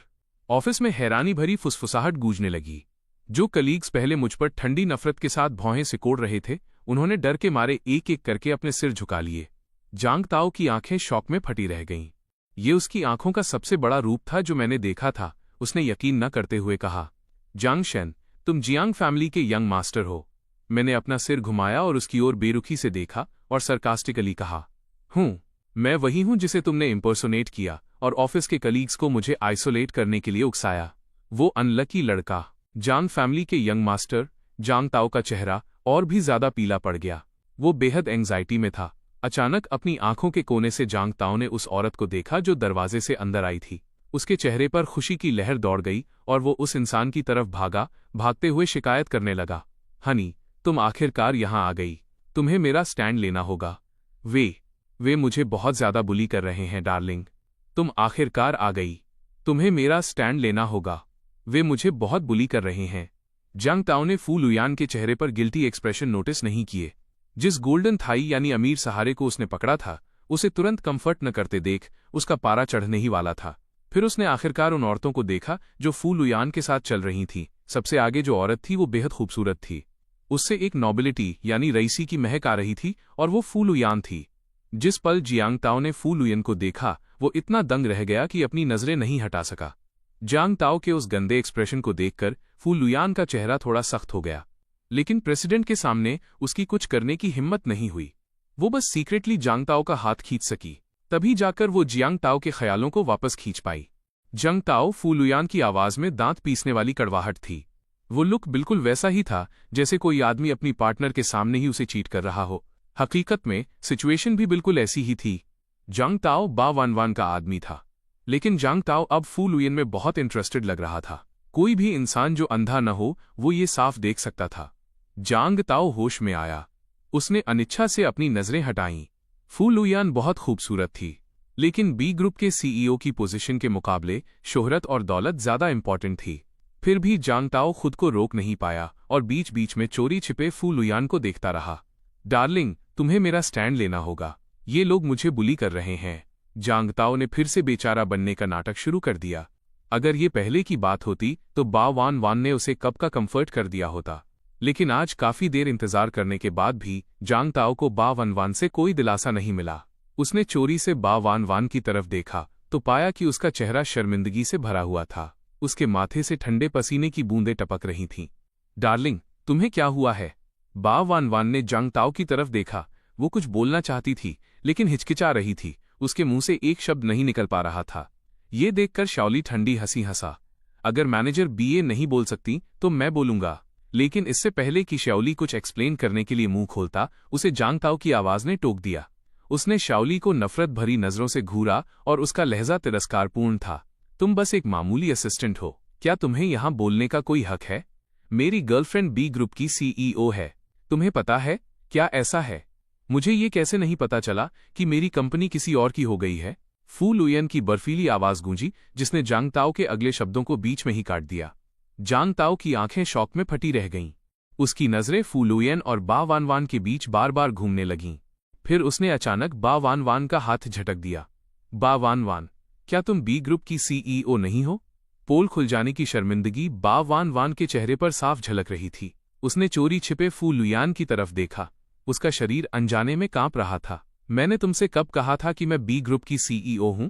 ऑफिस में हैरानी भरी फुसफुसाहट गूंजने लगी। जो कलीग्स पहले मुझ पर ठंडी नफरत के साथ भौहें सिकोड़ रहे थे, उन्होंने डर के मारे एक एक करके अपने सिर झुका लिए। जांग ताओ की आंखें शॉक में फटी रह गईं। ये उसकी आंखों का सबसे बड़ा रूप था जो मैंने देखा था। उसने यकीन न करते हुए कहा, जांग शेन, तुम जियांग फैमिली के यंग मास्टर हो? मैंने अपना सिर घुमाया और उसकी ओर बेरुखी से देखा और सरकास्टिकली कहा, मैं वही हूं जिसे तुमने इम्पर्सोनेट किया और ऑफिस के कलीग्स को मुझे आइसोलेट करने के लिए उकसाया। वो अनलकी लड़का जांग फैमिली के यंग मास्टर जांग ताओ का चेहरा और भी ज्यादा पीला पड़ गया। वो बेहद एंग्जाइटी में था। अचानक अपनी आंखों के कोने से जांग ताओ ने उस औरत को देखा जो दरवाजे से अंदर आई थी। उसके चेहरे पर खुशी की लहर दौड़ गई और वो उस इंसान की तरफ भागा, भागते हुए शिकायत करने लगा, हनी, तुम आखिरकार यहां आ गई। तुम्हें मेरा स्टैंड लेना होगा। वे मुझे बहुत ज्यादा बुली कर रहे हैं डार्लिंग। तुम आखिरकार आ गई। तुम्हें मेरा स्टैंड लेना होगा। वे मुझे बहुत बुली कर रहे हैं। जांग ताओ ने फू लुयान के चेहरे पर गिल्टी एक्सप्रेशन नोटिस नहीं किए। जिस गोल्डन थाई यानी अमीर सहारे को उसने पकड़ा था, उसे तुरंत कंफर्ट न करते देख उसका पारा चढ़ने ही वाला था। फिर उसने आखिरकार उन औरतों को देखा जो फू लुयान के साथ चल रही थीं। सबसे आगे जो औरत थी वो बेहद खूबसूरत थी। उससे एक नोबिलिटी यानी रईसी की महक आ रही थी और वो फू लुयान थी। जिस पल जियांग ताओ ने फू लुयन को देखा, वो इतना दंग रह गया कि अपनी नजरें नहीं हटा सका। जांग ताओ के उस गंदे एक्सप्रेशन को देखकर फू लुयान का चेहरा थोड़ा सख्त हो गया, लेकिन प्रेसिडेंट के सामने उसकी कुछ करने की हिम्मत नहीं हुई। वो बस सीक्रेटली जांग ताओ का हाथ खींच सकी। तभी जाकर वो जियांग ताओ के ख्यालों को वापस खींच पाई। जांग ताओ फू लुयान की आवाज में दांत पीसने वाली कड़वाहट थी। वो लुक बिल्कुल वैसा ही था जैसे कोई आदमी अपनी पार्टनर के सामने ही उसे चीट कर रहा हो। हकीकत में सिचुएशन भी बिल्कुल ऐसी ही थी। जांग ताओ बा वान का आदमी था, लेकिन जांग ताओ अब फू लुयन में बहुत इंटरेस्टेड लग रहा था। कोई भी इंसान जो अंधा न हो वो ये साफ देख सकता था। जांग ताओ होश में आया। उसने अनिच्छा से अपनी नजरें हटाईं। फू लुयान बहुत खूबसूरत थी, लेकिन बी ग्रुप के सीईओ की पोजीशन के मुकाबले शोहरत और दौलत ज्यादा इंपॉर्टेंट थी। फिर भी जांग ताओ खुद को रोक नहीं पाया और बीच बीच में चोरी छिपे फू लुयान को देखता रहा। डार्लिंग, तुम्हें मेरा स्टैंड लेना होगा। ये लोग मुझे बुली कर रहे हैं। जांग ताओ ने फिर से बेचारा बनने का नाटक शुरू कर दिया। अगर ये पहले की बात होती तो बा वान ने उसे कब का कंफर्ट कर दिया होता, लेकिन आज काफी देर इंतजार करने के बाद भी जांग ताओ को बा वान से कोई दिलासा नहीं मिला। उसने चोरी से बा वान की तरफ देखा तो पाया कि उसका चेहरा शर्मिंदगी से भरा हुआ था। उसके माथे से ठंडे पसीने की बूंदें टपक रही थीं। डार्लिंग, तुम्हें क्या हुआ है? बा वान ने जांग ताओ की तरफ देखा। वो कुछ बोलना चाहती थी लेकिन हिचकिचा रही थी। उसके मुंह से एक शब्द नहीं निकल पा रहा था। ये देखकर शाओली ठंडी हंसी हंसा। अगर मैनेजर बीए नहीं बोल सकती तो मैं बोलूंगा। लेकिन इससे पहले कि शाओली कुछ एक्सप्लेन करने के लिए मुंह खोलता, उसे जांग ताओ की आवाज ने टोक दिया। उसने शाओली को नफरत भरी नजरों से घूरा और उसका लहजा तिरस्कारपूर्ण था। तुम बस एक मामूली असिस्टेंट हो। क्या तुम्हें यहां बोलने का कोई हक है? मेरी गर्लफ्रेंड बी ग्रुप की सीईओ है। तुम्हें पता है क्या ऐसा है? मुझे ये कैसे नहीं पता चला कि मेरी कंपनी किसी और की हो गई है? फू लुयन की बर्फीली आवाज गूंजी, जिसने जांग ताओ के अगले शब्दों को बीच में ही काट दिया। जांग ताओ की आंखें शॉक में फटी रह गईं। उसकी नजरें फू लुयन और बा वान के बीच बार बार घूमने लगीं। फिर उसने अचानक बा वान का हाथ झटक दिया। बा वान, क्या तुम बी ग्रुप की सीईओ नहीं हो? पोल खुल जाने की शर्मिंदगी बा वान के चेहरे पर साफ झलक रही थी। उसने चोरी छिपे फू लुयान की तरफ देखा। उसका शरीर अनजाने में कांप रहा था। मैंने तुमसे कब कहा था कि मैं बी ग्रुप की सीईओ हूं?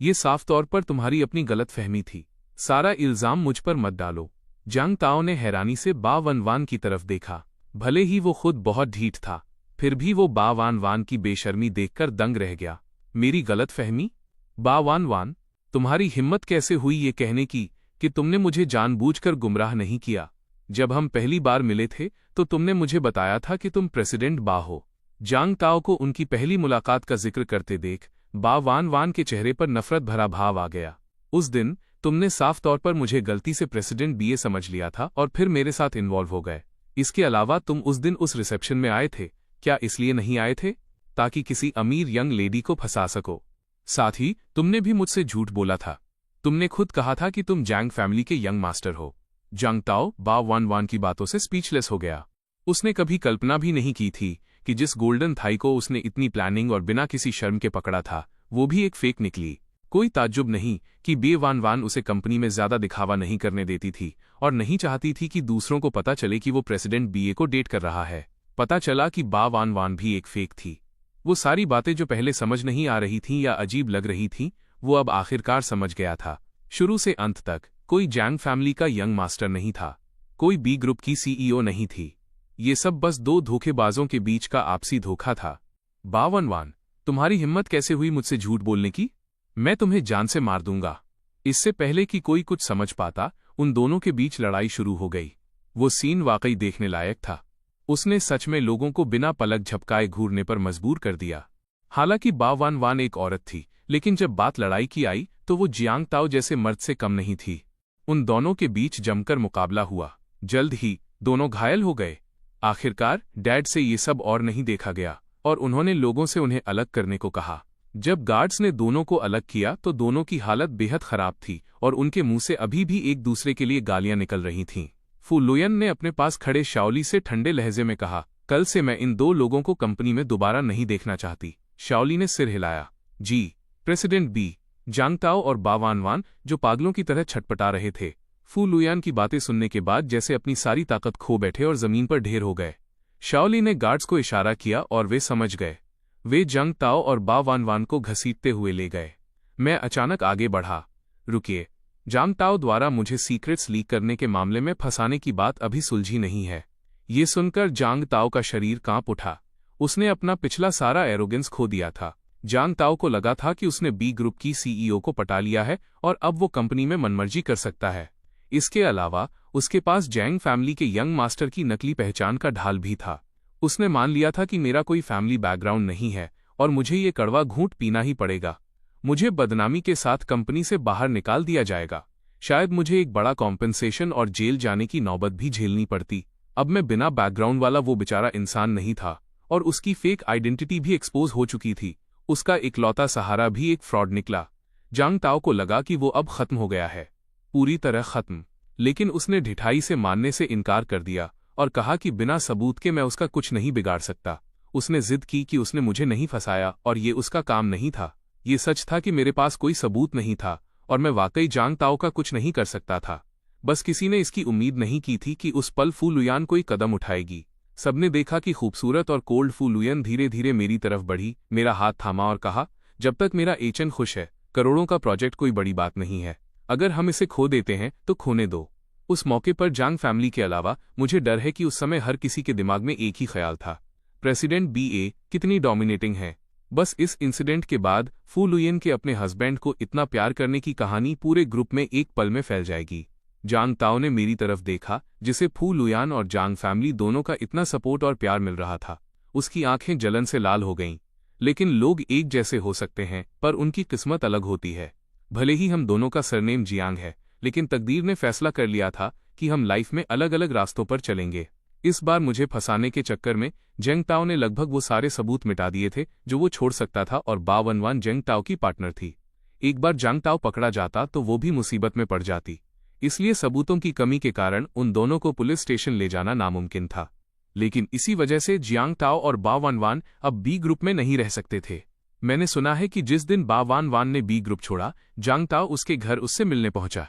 ये साफ तौर पर तुम्हारी अपनी गलतफहमी थी। सारा इल्जाम मुझ पर मत डालो। जांग ताओ ने हैरानी से बा वान की तरफ देखा। भले ही वो खुद बहुत ढीठ था, फिर भी वो बा वान की बेशर्मी देखकर दंग रह गया। मेरी गलतफहमी? बा वान, तुम्हारी हिम्मत कैसे हुई ये कहने की कि तुमने मुझे जानबूझकर गुमराह नहीं किया? जब हम पहली बार मिले थे तो तुमने मुझे बताया था कि तुम प्रेसिडेंट बा हो। जांग ताओ को उनकी पहली मुलाकात का जिक्र करते देख बा वान के चेहरे पर नफरत भरा भाव आ गया। उस दिन तुमने साफ तौर पर मुझे गलती से प्रेसिडेंट बीए समझ लिया था और फिर मेरे साथ इन्वॉल्व हो गए। इसके अलावा तुम उस दिन उस रिसेप्शन में आए थे, क्या इसलिए नहीं आए थे ताकि किसी अमीर यंग लेडी को फंसा सको? साथ ही तुमने भी मुझसे झूठ बोला था। तुमने खुद कहा था कि तुम जैंग फैमिली के यंग मास्टर हो। जांग ताओ बा वान की बातों से स्पीचलेस हो गया। उसने कभी कल्पना भी नहीं की थी कि जिस गोल्डन थाई को उसने इतनी प्लानिंग और बिना किसी शर्म के पकड़ा था, वो भी एक फेक निकली। कोई ताज्जुब नहीं कि बे वान उसे कंपनी में ज्यादा दिखावा नहीं करने देती थी और नहीं चाहती थी कि दूसरों को पता चले कि वो प्रेसिडेंट बीए को डेट कर रहा है। पता चला कि बा वान भी एक फेक थी। वो सारी बातें जो पहले समझ नहीं आ रही थीं या अजीब लग रही थीं, वो अब आखिरकार समझ गया था। शुरू से अंत तक कोई जैंग फैमिली का यंग मास्टर नहीं था, कोई बी ग्रुप की सीईओ नहीं थी। ये सब बस दो धोखेबाजों के बीच का आपसी धोखा था। बा वान, तुम्हारी हिम्मत कैसे हुई मुझसे झूठ बोलने की? मैं तुम्हें जान से मार दूंगा। इससे पहले कि कोई कुछ समझ पाता, उन दोनों के बीच लड़ाई शुरू हो गई। वो सीन वाकई देखने लायक था। उसने सच में लोगों को बिना पलक झपकाए घूरने पर मजबूर कर दिया। हालांकि बा वान वान एक औरत थी, लेकिन जब बात लड़ाई की आई तो वो जियांग ताओ जैसे मर्द से कम नहीं थी। उन दोनों के बीच जमकर मुकाबला हुआ। जल्द ही दोनों घायल हो गए। आखिरकार डैड से ये सब और नहीं देखा गया और उन्होंने लोगों से उन्हें अलग करने को कहा। जब गार्ड्स ने दोनों को अलग किया तो दोनों की हालत बेहद खराब थी और उनके मुंह से अभी भी एक दूसरे के लिए गालियां निकल रही थीं। फू लुयन ने अपने पास खड़े शाओली से ठंडे लहजे में कहा, कल से मैं इन दो लोगों को कंपनी में दोबारा नहीं देखना चाहती। शाओली ने सिर हिलाया। जी प्रेसिडेंट बी। जांग ताओ और बा वान वान जो पागलों की तरह छटपटा रहे थे, फू लुयान की बातें सुनने के बाद जैसे अपनी सारी ताकत खो बैठे और जमीन पर ढेर हो गए। शाओली ने गार्ड्स को इशारा किया और वे समझ गए। वे जांग ताओ और बा वान वान को घसीटते हुए ले गए। मैं अचानक आगे बढ़ा। रुकिए, जांग ताओ द्वारा मुझे सीक्रेट्स लीक करने के मामले में फंसाने की बात अभी सुलझी नहीं है। ये सुनकर जांग ताओ का शरीर कांप उठा। उसने अपना पिछला सारा एरोगेंस खो दिया था। जांग ताओ को लगा था कि उसने बी ग्रुप की सीईओ को पटा लिया है और अब वो कंपनी में मनमर्जी कर सकता है। इसके अलावा उसके पास जैंग फैमिली के यंग मास्टर की नकली पहचान का ढाल भी था। उसने मान लिया था कि मेरा कोई फैमिली बैकग्राउंड नहीं है और मुझे ये कड़वा घूंट पीना ही पड़ेगा। मुझे बदनामी के साथ कंपनी से बाहर निकाल दिया जाएगा। शायद मुझे एक बड़ा कॉम्पेंसेशन और जेल जाने की नौबत भी झेलनी पड़ती। अब मैं बिना बैकग्राउंड वाला वो बेचारा इंसान नहीं था और उसकी फेक आइडेंटिटी भी एक्सपोज हो चुकी थी। उसका इकलौता सहारा भी एक फ्रॉड निकला। जांग ताओ को लगा कि वो अब खत्म हो गया है, पूरी तरह खत्म। लेकिन उसने ढिठाई से मानने से इनकार कर दिया और कहा कि बिना सबूत के मैं उसका कुछ नहीं बिगाड़ सकता। उसने जिद की कि उसने मुझे नहीं फंसाया और ये उसका काम नहीं था। ये सच था कि मेरे पास कोई सबूत नहीं था और मैं वाकई जांग ताओ का कुछ नहीं कर सकता था। बस किसी ने इसकी उम्मीद नहीं की थी कि उस पल फू लुयान कोई कदम उठाएगी। सबने देखा कि खूबसूरत और कोल्ड फू लुयन धीरे धीरे मेरी तरफ बढ़ी, मेरा हाथ थामा और कहा, जब तक मेरा एचएन खुश है, करोड़ों का प्रोजेक्ट कोई बड़ी बात नहीं है। अगर हम इसे खो देते हैं तो खोने दो। उस मौके पर जांग फैमिली के अलावा मुझे डर है कि उस समय हर किसी के दिमाग में एक ही ख्याल था, प्रेसिडेंट बीए कितनी डोमिनेटिंग है। बस इस इंसिडेंट के बाद फू लुयन के अपने हस्बैंड को इतना प्यार करने की कहानी पूरे ग्रुप में एक पल में फैल जाएगी। जांग ताओ ने मेरी तरफ देखा, जिसे फू लुयान और जांग फैमिली दोनों का इतना सपोर्ट और प्यार मिल रहा था। उसकी आंखें जलन से लाल हो गईं। लेकिन लोग एक जैसे हो सकते हैं, पर उनकी किस्मत अलग होती है। भले ही हम दोनों का सरनेम जियांग है, लेकिन तकदीर ने फैसला कर लिया था कि हम लाइफ में अलग अलग रास्तों पर चलेंगे। इस बार मुझे फंसाने के चक्कर में जेंग ताओ ने लगभग वो सारे सबूत मिटा दिए थे जो वो छोड़ सकता था और बा वन वान जेंग ताओ की पार्टनर थी। एक बार जांग ताओ पकड़ा जाता तो वो भी मुसीबत में पड़ जाती। इसलिए सबूतों की कमी के कारण उन दोनों को पुलिस स्टेशन ले जाना नामुमकिन था। लेकिन इसी वजह से जियांग ताओ और बा वन वान अब बी ग्रुप में नहीं रह सकते थे। मैंने सुना है कि जिस दिन बा वन वान ने बी ग्रुप छोड़ा, जांग ताओ उसके घर उससे मिलने पहुंचा।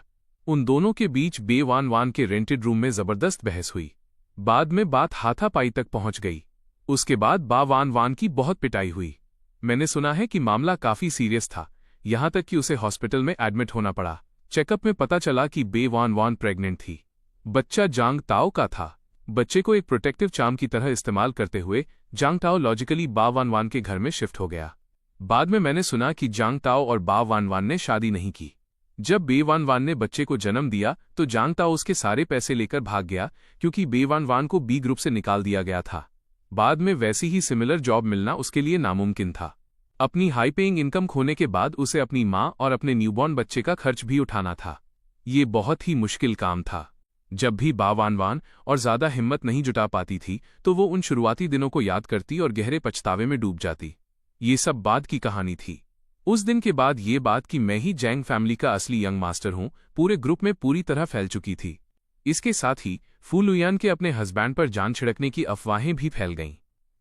उन दोनों के बीच बे वान वान के रेंटेड रूम में जबरदस्त बहस हुई। बाद में बात हाथापाई तक पहुंच गई। उसके बाद बा वान वान की बहुत पिटाई हुई। मैंने सुना है कि मामला काफी सीरियस था, यहां तक कि उसे हॉस्पिटल में एडमिट होना पड़ा। चेकअप में पता चला कि बे वान वान प्रेग्नेंट थी। बच्चा जांग ताओ का था। बच्चे को एक प्रोटेक्टिव चार्म की तरह इस्तेमाल करते हुए जांग ताओ लॉजिकली बा वान वान के घर में शिफ्ट हो गया। बाद में मैंने सुना कि जांग ताओ और बा वान वान ने शादी नहीं की। जब बे वान वान ने बच्चे को जन्म दिया तो जांग ताओ उसके सारे पैसे लेकर भाग गया, क्योंकि बे वान वान को बी ग्रुप से निकाल दिया गया था। बाद में वैसी ही सिमिलर जॉब मिलना उसके लिए नामुमकिन था। अपनी हाई पेइंग इनकम खोने के बाद उसे अपनी मां और अपने न्यूबॉर्न बच्चे का खर्च भी उठाना था। ये बहुत ही मुश्किल काम था। जब भी बा वान वान और ज्यादा हिम्मत नहीं जुटा पाती थी तो वो उन शुरुआती दिनों को याद करती और गहरे पछतावे में डूब जाती। ये सब बाद की कहानी थी। उस दिन के बाद ये बात कि मैं ही जैंग फैमिली का असली यंग मास्टर हूं पूरे ग्रुप में पूरी तरह फैल चुकी थी। इसके साथ ही फू लुयान के अपने हस्बैंड पर जान छिड़कने की अफवाहें भी फैल गईं।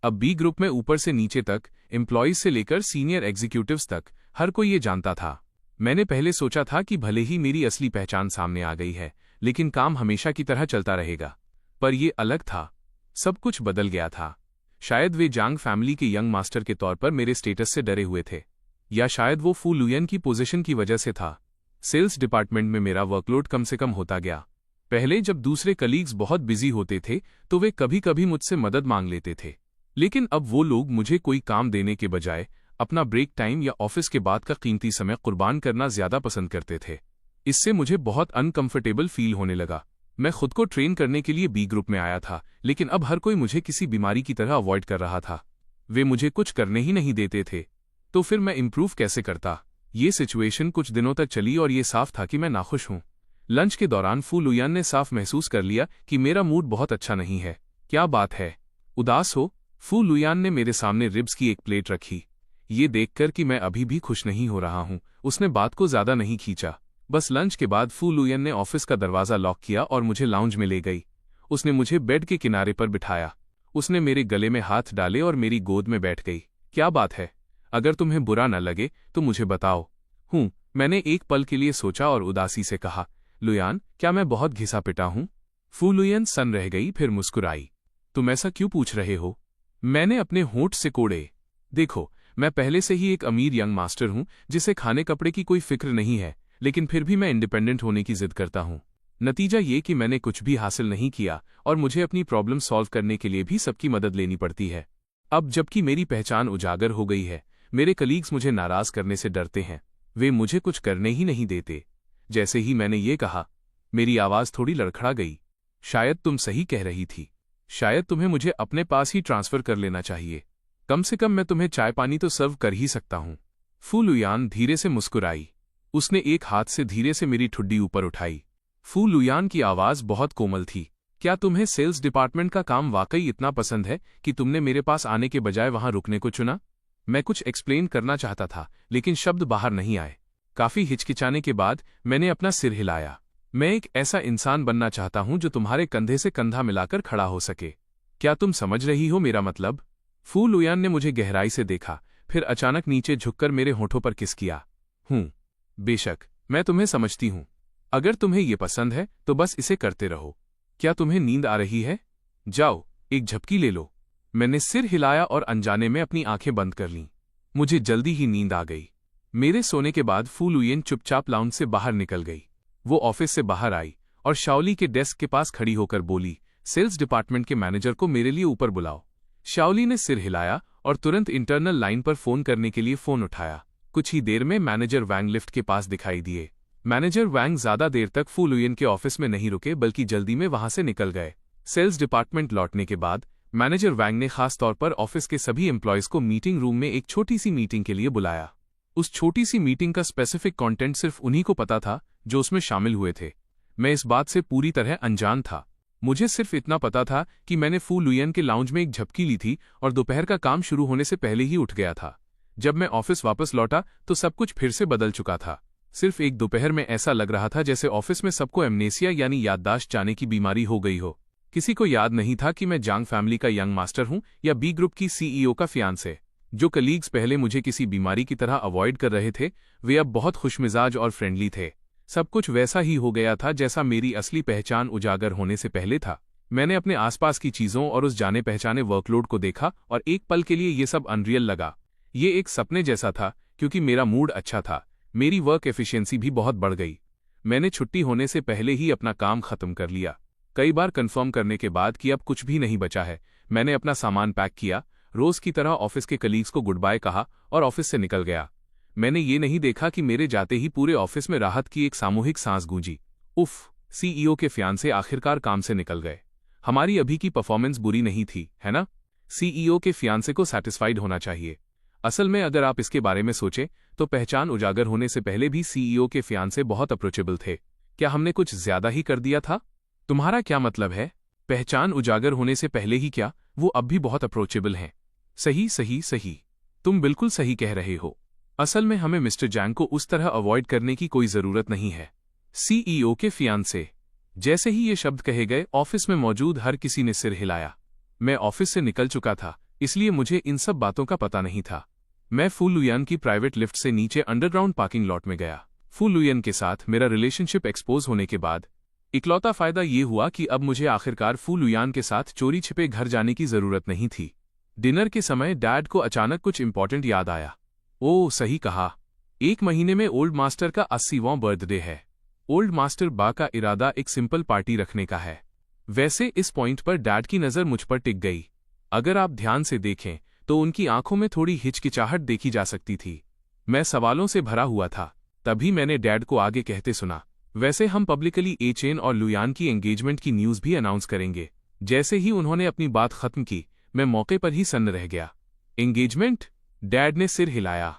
अब बी ग्रुप में ऊपर से नीचे तक, एम्प्लॉयज से लेकर सीनियर एग्जीक्यूटिव्स तक, हर कोई ये जानता था। मैंने पहले सोचा था कि भले ही मेरी असली पहचान सामने आ गई है, लेकिन काम हमेशा की तरह चलता रहेगा। पर ये अलग था। सब कुछ बदल गया था। शायद वे जांग फैमिली के यंग मास्टर के तौर पर मेरे स्टेटस से डरे हुए थे, या शायद वो फू लुयन की पोजीशन की वजह से था। सेल्स डिपार्टमेंट में मेरा वर्कलोड कम से कम होता गया। पहले जब दूसरे कलीग्स बहुत बिजी होते थे तो वे कभी कभी मुझसे मदद मांग लेते थे, लेकिन अब वो लोग मुझे कोई काम देने के बजाय अपना ब्रेक टाइम या ऑफिस के बाद का कीमती समय कुर्बान करना ज्यादा पसंद करते थे। इससे मुझे बहुत अनकंफर्टेबल फील होने लगा। मैं खुद को ट्रेन करने के लिए बी ग्रुप में आया था, लेकिन अब हर कोई मुझे किसी बीमारी की तरह अवॉइड कर रहा था। वे मुझे कुछ करने ही नहीं देते थे, तो फिर मैं इम्प्रूव कैसे करता? ये सिचुएशन कुछ दिनों तक चली और ये साफ था कि मैं नाखुश हूं। लंच के दौरान फू लुयान ने साफ महसूस कर लिया कि मेरा मूड बहुत अच्छा नहीं है। क्या बात है, उदास हो? फू लुयान ने मेरे सामने रिब्स की एक प्लेट रखी। ये देखकर कि मैं अभी भी खुश नहीं हो रहा हूं, उसने बात को ज्यादा नहीं खींचा। बस लंच के बाद फू लुयान ने ऑफिस का दरवाजा लॉक किया और मुझे लाउंज में ले गई। उसने मुझे बेड के किनारे पर बिठाया। उसने मेरे गले में हाथ डाले और मेरी गोद में बैठ गई। क्या बात है? अगर तुम्हें बुरा न लगे तो मुझे बताओ। मैंने एक पल के लिए सोचा और उदासी से कहा, लुयान, क्या मैं बहुत घिसा पिटा हूं? फू लुयान सन रह गई, फिर मुस्कुराई। तुम ऐसा क्यों पूछ रहे हो? मैंने अपने होंठ से कोड़े। देखो, मैं पहले से ही एक अमीर यंग मास्टर हूं जिसे खाने कपड़े की कोई फिक्र नहीं है, लेकिन फिर भी मैं इंडिपेंडेंट होने की जिद करता हूं। नतीजा ये कि मैंने कुछ भी हासिल नहीं किया और मुझे अपनी प्रॉब्लम सॉल्व करने के लिए भी सबकी मदद लेनी पड़ती है। अब जबकि मेरी पहचान उजागर हो गई है, मेरे कलीग्स मुझे नाराज करने से डरते हैं। वे मुझे कुछ करने ही नहीं देते। जैसे ही मैंने ये कहा, मेरी आवाज थोड़ी लड़खड़ा गई। शायद तुम सही कह रही थी। शायद तुम्हें मुझे अपने पास ही ट्रांसफर कर लेना चाहिए। कम से कम मैं तुम्हें चाय पानी तो सर्व कर ही सकता हूं। फू लुयान धीरे से मुस्कुराई। उसने एक हाथ से धीरे से मेरी ठुड्डी ऊपर उठाई। फू लुयान की आवाज बहुत कोमल थी। क्या तुम्हें सेल्स डिपार्टमेंट का काम वाकई इतना पसंद है कि तुमने मेरे पास आने के बजाय वहां रुकने को चुना? मैं कुछ एक्सप्लेन करना चाहता था, लेकिन शब्द बाहर नहीं आए। काफी हिचकिचाने के बाद मैंने अपना सिर हिलाया। मैं एक ऐसा इंसान बनना चाहता हूं जो तुम्हारे कंधे से कंधा मिलाकर खड़ा हो सके। क्या तुम समझ रही हो मेरा मतलब? फू लुयान ने मुझे गहराई से देखा, फिर अचानक नीचे झुककर मेरे होठों पर किस किया। बेशक, मैं तुम्हें समझती हूं। अगर तुम्हें ये पसंद है तो बस इसे करते रहो। क्या तुम्हें नींद आ रही है? जाओ, एक झपकी ले लो। मैंने सिर हिलाया और अनजाने में अपनी आंखें बंद कर लीं। मुझे जल्दी ही नींद आ गई। मेरे सोने के बाद फू लुयान चुपचाप लाउंज से बाहर निकल गई। वो ऑफिस से बाहर आई और शाओली के डेस्क के पास खड़ी होकर बोली, सेल्स डिपार्टमेंट के मैनेजर को मेरे लिए ऊपर बुलाओ। शाओली ने सिर हिलाया और तुरंत इंटरनल लाइन पर फोन करने के लिए फोन उठाया। कुछ ही देर में मैनेजर वैंग लिफ्ट के पास दिखाई दिए। मैनेजर वैंग ज्यादा देर तक फू लुयान के ऑफिस में नहीं रुके, बल्कि जल्दी में वहां से निकल गए। सेल्स डिपार्टमेंट लौटने के बाद मैनेजर वैंग ने खास तौर पर ऑफिस के सभी एम्प्लॉयज को मीटिंग रूम में एक छोटी सी मीटिंग के लिए बुलाया। उस छोटी सी मीटिंग का स्पेसिफिक कंटेंट सिर्फ उन्हीं को पता था जो उसमें शामिल हुए थे। मैं इस बात से पूरी तरह अनजान था। मुझे सिर्फ इतना पता था कि मैंने फू लुयान के लाउंज में एक झपकी ली थी और दोपहर का काम शुरू होने से पहले ही उठ गया था। जब मैं ऑफिस वापस लौटा तो सब कुछ फिर से बदल चुका था। सिर्फ एक दोपहर में ऐसा लग रहा था जैसे ऑफिस में सबको एमनेसिया यानी याददाश्त जाने की बीमारी हो गई हो। किसी को याद नहीं था कि मैं जांग फैमिली का यंग मास्टर हूं या बी ग्रुप की सीईओ का फियांसे। जो कलीग्स पहले मुझे किसी बीमारी की तरह अवॉइड कर रहे थे, वे अब बहुत खुशमिजाज और फ्रेंडली थे। सब कुछ वैसा ही हो गया था जैसा मेरी असली पहचान उजागर होने से पहले था। मैंने अपने आसपास की चीजों और उस जाने पहचाने वर्कलोड को देखा और एक पल के लिए ये सब अनरियल लगा। ये एक सपने जैसा था, क्योंकि मेरा मूड अच्छा था। मेरी वर्क एफिशिएंसी भी बहुत बढ़ गई। मैंने छुट्टी होने से पहले ही अपना काम खत्म कर लिया। कई बार कंफर्म करने के बाद कि अब कुछ भी नहीं बचा है, मैंने अपना सामान पैक किया, रोज की तरह ऑफिस के कलीग्स को गुड बाय कहा और ऑफिस से निकल गया। मैंने ये नहीं देखा कि मेरे जाते ही पूरे ऑफिस में राहत की एक सामूहिक सांस गूंजी। उफ, सीईओ के फियांसे आखिरकार काम से निकल गए। हमारी अभी की परफॉर्मेंस बुरी नहीं थी, है ना? सीईओ के फियांसे को सैटिस्फाइड होना चाहिए। असल में अगर आप इसके बारे में सोचें तो पहचान उजागर होने से पहले भी सीईओ के फियांसे बहुत अप्रोचेबल थे। क्या हमने कुछ ज्यादा ही कर दिया था? तुम्हारा क्या मतलब है? पहचान उजागर होने से पहले ही क्या, वो अब भी बहुत अप्रोचेबल हैं। सही सही सही, तुम बिल्कुल सही कह रहे हो। असल में हमें मिस्टर जैंग को उस तरह अवॉइड करने की कोई जरूरत नहीं है। सीईओ के फियांसे। जैसे ही ये शब्द कहे गए, ऑफिस में मौजूद हर किसी ने सिर हिलाया। मैं ऑफिस से निकल चुका था, इसलिए मुझे इन सब बातों का पता नहीं था। मैं फू लुयान की प्राइवेट लिफ्ट से नीचे अंडरग्राउंड पार्किंग लॉट में गया। फू लुयान के साथ मेरा रिलेशनशिप एक्सपोज होने के बाद इकलौता फायदा ये हुआ कि अब मुझे आखिरकार फू लुयान के साथ चोरी छिपे घर जाने की जरूरत नहीं थी। डिनर के समय डैड को अचानक कुछ इंपॉर्टेंट याद आया। ओह, सही कहा, 1 महीने में ओल्ड मास्टर का 80वां बर्थडे है। ओल्ड मास्टर बा का इरादा एक सिंपल पार्टी रखने का है। वैसे इस पॉइंट पर डैड की नजर मुझ पर टिक गई। अगर आप ध्यान से देखें तो उनकी आंखों में थोड़ी हिचकिचाहट देखी जा सकती थी। मैं सवालों से भरा हुआ था। तभी मैंने डैड को आगे कहते सुना, वैसे हम पब्लिकली एचेन और लुयान की एंगेजमेंट की न्यूज़ भी अनाउंस करेंगे। जैसे ही उन्होंने अपनी बात खत्म की, मैं मौके पर ही सन्न रह गया। एंगेजमेंट? डैड ने सिर हिलाया।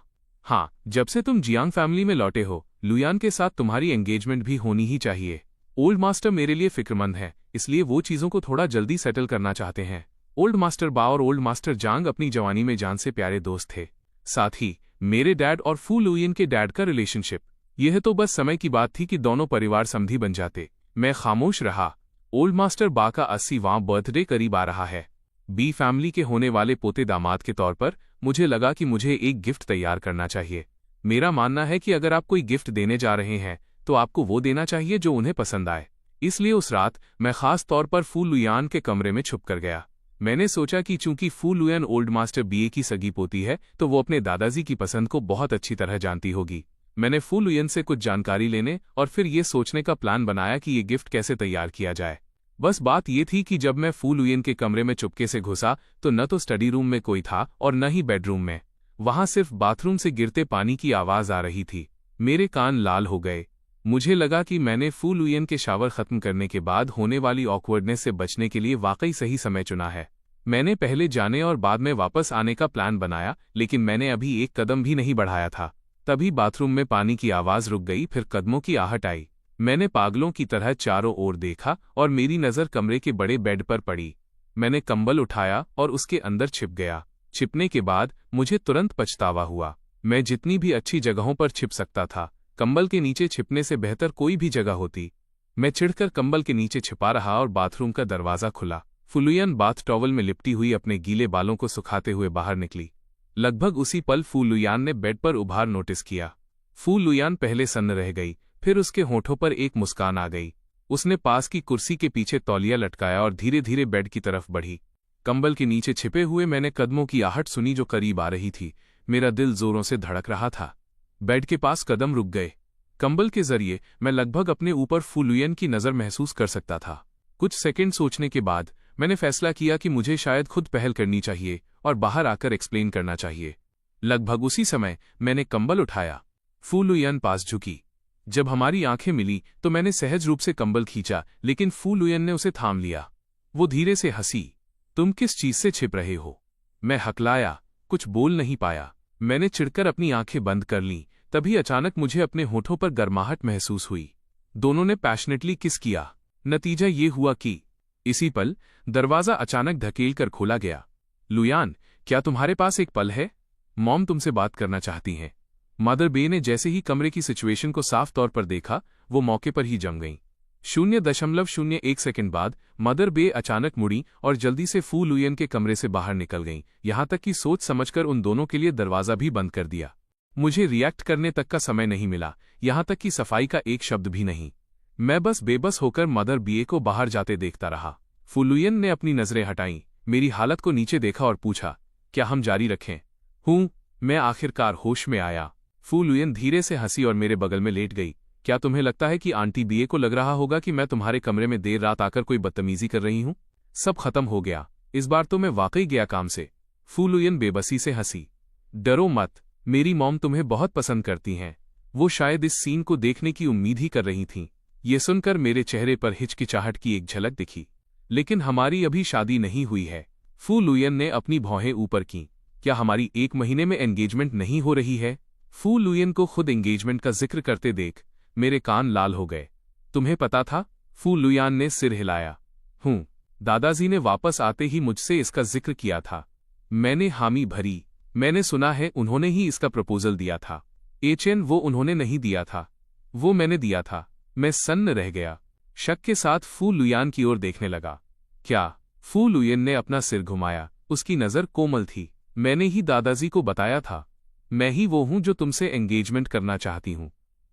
हाँ, जब से तुम जियांग फैमिली में लौटे हो, लुयान के साथ तुम्हारी एंगेजमेंट भी होनी ही चाहिए। ओल्ड मास्टर मेरे लिए फिक्रमंद है, इसलिए वो चीज़ों को थोड़ा जल्दी सेटल करना चाहते हैं। ओल्ड मास्टर बा और ओल्ड मास्टर जांग अपनी जवानी में जान से प्यारे दोस्त थे। साथ ही मेरे डैड और फू लुयन के डैड का रिलेशनशिप, यह तो बस समय की बात थी कि दोनों परिवार समधी बन जाते। मैं खामोश रहा। ओल्ड मास्टर बा का 80वां बर्थडे करीब आ रहा है। बी फैमिली के होने वाले पोते दामाद के तौर पर मुझे लगा कि मुझे एक गिफ्ट तैयार करना चाहिए। मेरा मानना है कि अगर आप कोई गिफ्ट देने जा रहे हैं तो आपको वो देना चाहिए जो उन्हें पसंद आए। इसलिए उस रात मैं खास तौर पर फू लुयान के कमरे में छुप कर गया। मैंने सोचा कि चूंकि फू लुयान ओल्ड मास्टर बीए की सगी पोती है तो वो अपने दादाजी की पसंद को बहुत अच्छी तरह जानती होगी। मैंने फू लुयन से कुछ जानकारी लेने और फिर ये सोचने का प्लान बनाया कि ये गिफ्ट कैसे तैयार किया जाए। बस बात ये थी कि जब मैं फू लुयन के कमरे में चुपके से घुसा तो न तो स्टडी रूम में कोई था और न ही बेडरूम में। वहां सिर्फ बाथरूम से गिरते पानी की आवाज आ रही थी। मेरे कान लाल हो गए। मुझे लगा कि मैंने फू लुयन के शावर खत्म करने के बाद होने वाली ऑकवर्डनेस से बचने के लिए वाकई सही समय चुना है। मैंने पहले जाने और बाद में वापस आने का प्लान बनाया, लेकिन मैंने अभी एक कदम भी नहीं बढ़ाया था। तभी बाथरूम में पानी की आवाज रुक गई, फिर कदमों की आहट आई। मैंने पागलों की तरह चारों ओर देखा और मेरी नज़र कमरे के बड़े बेड पर पड़ी। मैंने कंबल उठाया और उसके अंदर छिप गया। छिपने के बाद मुझे तुरंत पछतावा हुआ। मैं जितनी भी अच्छी जगहों पर छिप सकता था, कंबल के नीचे छिपने से बेहतर कोई भी जगह होती। मैं चिढ़कर कंबल के नीचे छिपा रहा और बाथरूम का दरवाज़ा खुला। फू लुयन बाथ टॉवल में लिपटी हुई अपने गीले बालों को सुखाते हुए बाहर निकली। लगभग उसी पल फू लुयान ने बेड पर उभार नोटिस किया। फू लुयान पहले सन्न रह गई, फिर उसके होठों पर एक मुस्कान आ गई। उसने पास की कुर्सी के पीछे तौलिया लटकाया और धीरे धीरे बेड की तरफ बढ़ी। कंबल के नीचे छिपे हुए मैंने कदमों की आहट सुनी जो करीब आ रही थी। मेरा दिल जोरों से धड़क रहा था। बेड के पास कदम रुक गए। कंबल के जरिए मैं लगभग अपने ऊपर फू लुयन की नज़र महसूस कर सकता था। कुछ सेकंड सोचने के बाद मैंने फैसला किया कि मुझे शायद खुद पहल करनी चाहिए और बाहर आकर एक्सप्लेन करना चाहिए। लगभग उसी समय मैंने कंबल उठाया। फू लुयन पास झुकी। जब हमारी आंखें मिली तो मैंने सहज रूप से कंबल खींचा, लेकिन फू लुयन ने उसे थाम लिया। वो धीरे से हंसी। तुम किस चीज से छिप रहे हो? मैं हकलाया, कुछ बोल नहीं पाया। मैंने चिढ़कर अपनी आंखें बंद कर लीं। तभी अचानक मुझे अपने होठों पर गर्माहट महसूस हुई। दोनों ने पैशनेटली किस किया। नतीजा ये हुआ कि इसी पल दरवाज़ा अचानक धकेलकर खोला गया। लुयान, क्या तुम्हारे पास एक पल है? मॉम तुमसे बात करना चाहती हैं। मदर बे ने जैसे ही कमरे की सिचुएशन को साफ तौर पर देखा, वो मौके पर ही जम गईं। 0.01 सेकंड बाद मदर बे अचानक मुड़ी और जल्दी से फू लुयन के कमरे से बाहर निकल गईं, यहां तक कि सोच समझकर उन दोनों के लिए दरवाज़ा भी बंद कर दिया। मुझे रिएक्ट करने तक का समय नहीं मिला, यहां तक कि सफाई का एक शब्द भी नहीं। मैं बस बेबस होकर मदर बीए को बाहर जाते देखता रहा। फू लुयन ने अपनी नजरें हटाईं, मेरी हालत को नीचे देखा और पूछा, क्या हम जारी रखें? हूँ। मैं आखिरकार होश में आया। फू लुयन धीरे से हंसी और मेरे बगल में लेट गई। क्या तुम्हें लगता है कि आंटी बीए को लग रहा होगा कि मैं तुम्हारे कमरे में देर रात आकर कोई बदतमीजी कर रही हूँ? सब खत्म हो गया। इस बार तो मैं वाकई गया काम से। फू लुयन बेबसी से हंसी। डरो मत, मेरी मॉम तुम्हें बहुत पसंद करती हैं। वो शायद इस सीन को देखने की उम्मीद ही कर रही थीं। ये सुनकर मेरे चेहरे पर हिचकिचाहट की एक झलक दिखी। लेकिन हमारी अभी शादी नहीं हुई है। फू लुयन ने अपनी भौहें ऊपर की। क्या हमारी 1 महीने में एंगेजमेंट नहीं हो रही है? फू लुयन को खुद एंगेजमेंट का जिक्र करते देख मेरे कान लाल हो गए। तुम्हें पता था? फू लुयान ने सिर हिलाया। हूँ, दादाजी ने वापस आते ही मुझसे इसका जिक्र किया था। मैंने हामी भरी। मैंने सुना है उन्होंने ही इसका प्रपोजल दिया था। एचएन, वो उन्होंने नहीं दिया था, वो मैंने दिया था। मैं सन्न रह गया। शक के साथ फू लुयान की ओर देखने लगा। क्या? फू लुयन ने अपना सिर घुमाया। उसकी नज़र कोमल थी। मैंने ही दादाजी को बताया था। मैं ही वो हूं जो तुमसे एंगेजमेंट करना चाहती हूं।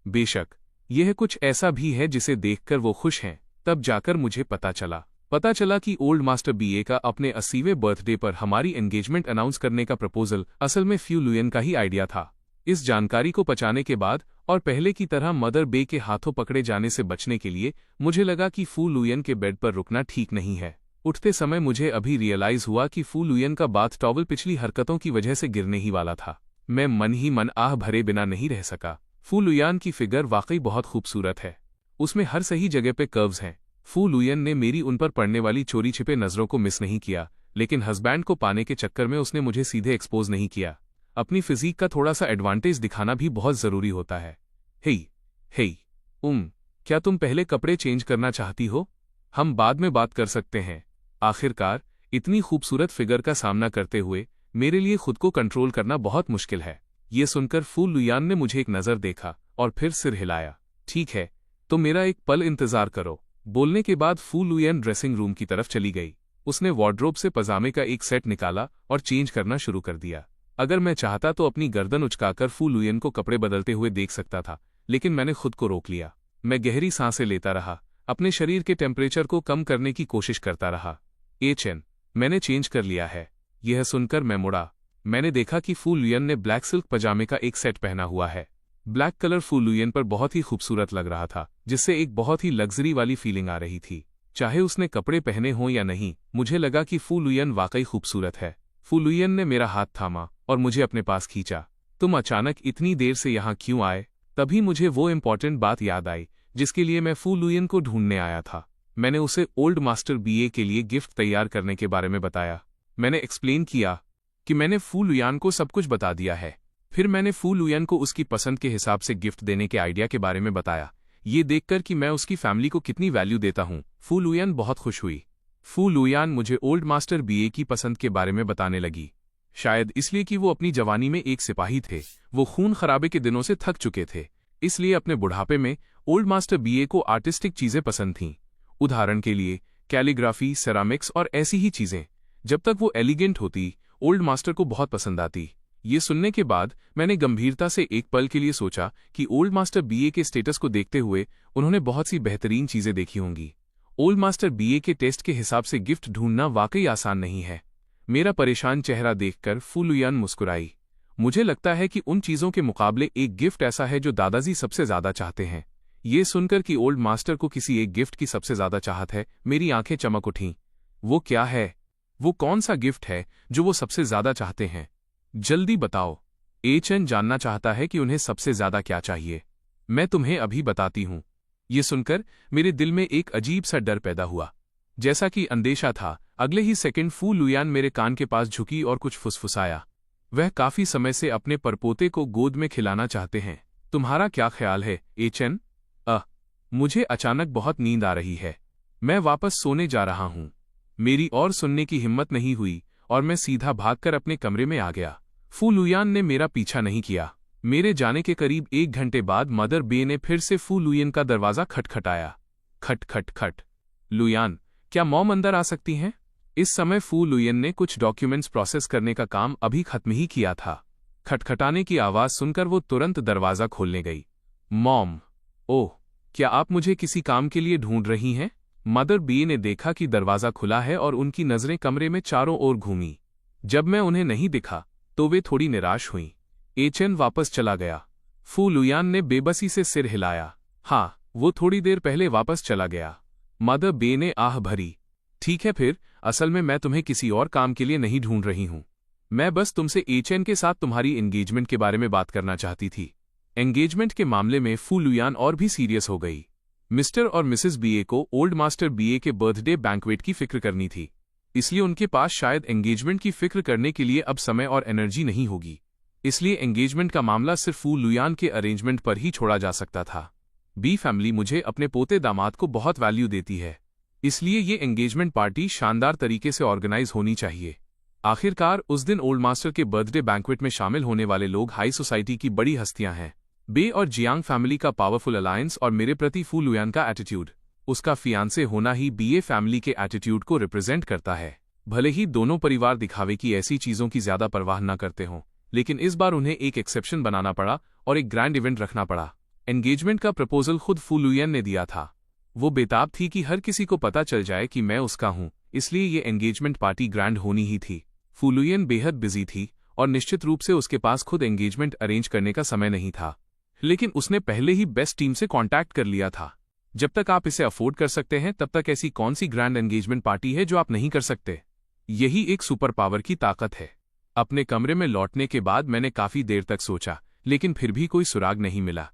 बेशक यह कुछ ऐसा भी है जिसे देखकर वो खुश हैं। तब जाकर मुझे पता चला कि ओल्ड मास्टर बीए का अपने 80वें बर्थडे पर हमारी एंगेजमेंट अनाउंस करने का प्रपोजल असल में फू लुयन का ही आइडिया था। इस जानकारी को पचाने के बाद और पहले की तरह मदर बे के हाथों पकड़े जाने से बचने के लिए मुझे लगा कि फू लुयन के बेड पर रुकना ठीक नहीं है। उठते समय मुझे अभी रियलाइज हुआ कि फू लुयन का बाथ टॉवल पिछली हरकतों की वजह से गिरने ही वाला था। मैं मन ही मन आह भरे बिना नहीं रह सका। फू लुयान की फिगर वाकई बहुत खूबसूरत है। उसमें हर सही जगह पे कर्व्स हैं। फू लुयन ने मेरी उन पर पड़ने वाली चोरी छिपे नजरों को मिस नहीं किया, लेकिन हस्बैंड को पाने के चक्कर में उसने मुझे सीधे एक्सपोज नहीं किया। अपनी फिजीक का थोड़ा सा एडवांटेज दिखाना भी बहुत जरूरी होता है। हेई हेई क्या तुम पहले कपड़े चेंज करना चाहती हो? हम बाद में बात कर सकते हैं। आखिरकार इतनी खूबसूरत फिगर का सामना करते हुए मेरे लिए खुद को कंट्रोल करना बहुत मुश्किल है। ये सुनकर फू लुयान ने मुझे एक नज़र देखा और फिर सिर हिलाया। ठीक है, तो मेरा एक पल इंतजार करो। बोलने के बाद फू लुयान ड्रेसिंग रूम की तरफ चली गई। उसने वार्डरोब से पजामे का एक सेट निकाला और चेंज करना शुरू कर दिया। अगर मैं चाहता तो अपनी गर्दन उचकाकर फू लुयन को कपड़े बदलते हुए देख सकता था, लेकिन मैंने खुद को रोक लिया। मैं गहरी सांसें लेता रहा, अपने शरीर के टेम्परेचर को कम करने की कोशिश करता रहा। एचएन, मैंने चेंज कर लिया है। यह सुनकर मैं मुड़ा। मैंने देखा कि फू लुयन ने ब्लैक सिल्क पजामे का एक सेट पहना हुआ है। ब्लैक कलर फू लुयन पर बहुत ही खूबसूरत लग रहा था, जिससे एक बहुत ही लग्जरी वाली फीलिंग आ रही थी। चाहे उसने कपड़े पहने हों या नहीं, मुझे लगा कि फू लुयन वाकई खूबसूरत है। फू लुयन ने मेरा हाथ थामा और मुझे अपने पास खींचा। तुम अचानक इतनी देर से यहाँ क्यों आए? तभी मुझे वो इम्पॉर्टेंट बात याद आई जिसके लिए मैं फू लुयन को ढूंढने आया था। मैंने उसे ओल्ड मास्टर बीए के लिए गिफ्ट तैयार करने के बारे में बताया। मैंने एक्सप्लेन किया कि मैंने फू लुयान को सब कुछ बता दिया है। फिर मैंने फू लुयन को उसकी पसंद के हिसाब से गिफ्ट देने के आइडिया के बारे में बताया। ये देखकर कि मैं उसकी फैमिली को कितनी वैल्यू देता हूँ, फू लुयन बहुत खुश हुई। फू लुयान मुझे ओल्ड मास्टर बीए की पसंद के बारे में बताने लगी। शायद इसलिए कि वो अपनी जवानी में एक सिपाही थे। वो खून खराबे के दिनों से थक चुके थे, इसलिए अपने बुढ़ापे में ओल्ड मास्टर बीए को आर्टिस्टिक चीजें पसंद थीं। उदाहरण के लिए कैलीग्राफी, सेरामिक्स और ऐसी ही चीजें। जब तक वो एलिगेंट होती, ओल्ड मास्टर को बहुत पसंद आती। ये सुनने के बाद मैंने गंभीरता से एक पल के लिए सोचा कि ओल्ड मास्टर बीए के स्टेटस को देखते हुए उन्होंने बहुत सी बेहतरीन चीजें देखी होंगी। ओल्ड मास्टर बीए के टेस्ट के हिसाब से गिफ्ट ढूंढना वाकई आसान नहीं है। मेरा परेशान चेहरा देखकर फू लुयान मुस्कुराई। मुझे लगता है कि उन चीजों के मुकाबले एक गिफ्ट ऐसा है जो दादाजी सबसे ज्यादा चाहते हैं। ये सुनकर कि ओल्ड मास्टर को किसी एक गिफ्ट की सबसे ज्यादा चाहत है, मेरी आंखें चमक उठीं। वो क्या है? वो कौन सा गिफ्ट है जो वो सबसे ज्यादा चाहते हैं? जल्दी बताओ। एचएन जानना चाहता है कि उन्हें सबसे ज्यादा क्या चाहिए। मैं तुम्हें अभी बताती हूं। ये सुनकर मेरे दिल में एक अजीब सा डर पैदा हुआ। जैसा कि अंदेशा था, अगले ही सेकंड फू लुयान मेरे कान के पास झुकी और कुछ फुसफुसाया। वह काफी समय से अपने परपोते को गोद में खिलाना चाहते हैं। तुम्हारा क्या ख्याल है, एचएन? मुझे अचानक बहुत नींद आ रही है। मैं वापस सोने जा रहा हूं। मेरी और सुनने की हिम्मत नहीं हुई और मैं सीधा भागकर अपने कमरे में आ गया। फू लुयान ने मेरा पीछा नहीं किया। मेरे जाने के करीब 1 घंटे बाद मदर बे ने फिर से फू लुयन का दरवाजा खटखटाया। खट खट खट। लुयान, क्या मॉम अंदर आ सकती हैं? इस समय फू लुयन ने कुछ डॉक्यूमेंट्स प्रोसेस करने का काम अभी खत्म ही किया था। खटखटाने की आवाज सुनकर वो तुरंत दरवाजा खोलने गई। मॉम, ओह, क्या आप मुझे किसी काम के लिए ढूंढ रही हैं? मदर बी ने देखा कि दरवाजा खुला है और उनकी नजरें कमरे में चारों ओर घूमी। जब मैं उन्हें नहीं दिखा तो वे थोड़ी निराश हुईं। एचएन वापस चला गया। फू लुयान ने बेबसी से सिर हिलाया। हाँ, वो थोड़ी देर पहले वापस चला गया। मदर बे ने आह भरी। ठीक है फिर, असल में मैं तुम्हें किसी और काम के लिए नहीं ढूंढ रही हूं। मैं बस तुमसे एचएन के साथ तुम्हारी एंगेजमेंट के बारे में बात करना चाहती थी। एंगेजमेंट के मामले में फू लुयान और भी सीरियस हो गई। मिस्टर और मिसेस बीए को ओल्ड मास्टर बीए के बर्थडे बैंक्वेट की फिक्र करनी थी, इसलिए उनके पास शायद एंगेजमेंट की फिक्र करने के लिए अब समय और एनर्जी नहीं होगी। इसलिए एंगेजमेंट का मामला सिर्फ फू लुयान के अरेंजमेंट पर ही छोड़ा जा सकता था। बी फैमिली मुझे अपने पोते दामाद को बहुत वैल्यू देती है, इसलिए ये एंगेजमेंट पार्टी शानदार तरीके से ऑर्गेनाइज होनी चाहिए। आखिरकार उस दिन ओल्ड मास्टर के बर्थडे बैंक्वेट में शामिल होने वाले लोग हाई सोसाइटी की बड़ी हस्तियां हैं। बे और जियांग फैमिली का पावरफुल अलायंस और मेरे प्रति फू लुयान का एटीट्यूड, उसका फियांसे होना ही बीए फैमिली के एटीट्यूड को रिप्रेजेंट करता है। भले ही दोनों परिवार दिखावे की ऐसी चीजों की ज्यादा परवाह न करते हों, लेकिन इस बार उन्हें एक एक्सेप्शन बनाना पड़ा और एक ग्रैंड इवेंट रखना पड़ा। एंगेजमेंट का प्रपोजल खुद फू लुयान ने दिया था। वो बेताब थी कि हर किसी को पता चल जाए कि मैं उसका हूं, इसलिए ये एंगेजमेंट पार्टी ग्रैंड होनी ही थी। फू लुयान बेहद बिजी थी और निश्चित रूप से उसके पास खुद एंगेजमेंट अरेंज करने का समय नहीं था, लेकिन उसने पहले ही बेस्ट टीम से कांटेक्ट कर लिया था। जब तक आप इसे अफोर्ड कर सकते हैं तब तक ऐसी कौन सी ग्रैंड एंगेजमेंट पार्टी है जो आप नहीं कर सकते। यही एक सुपर पावर की ताकत है। अपने कमरे में लौटने के बाद मैंने काफी देर तक सोचा, लेकिन फिर भी कोई सुराग नहीं मिला।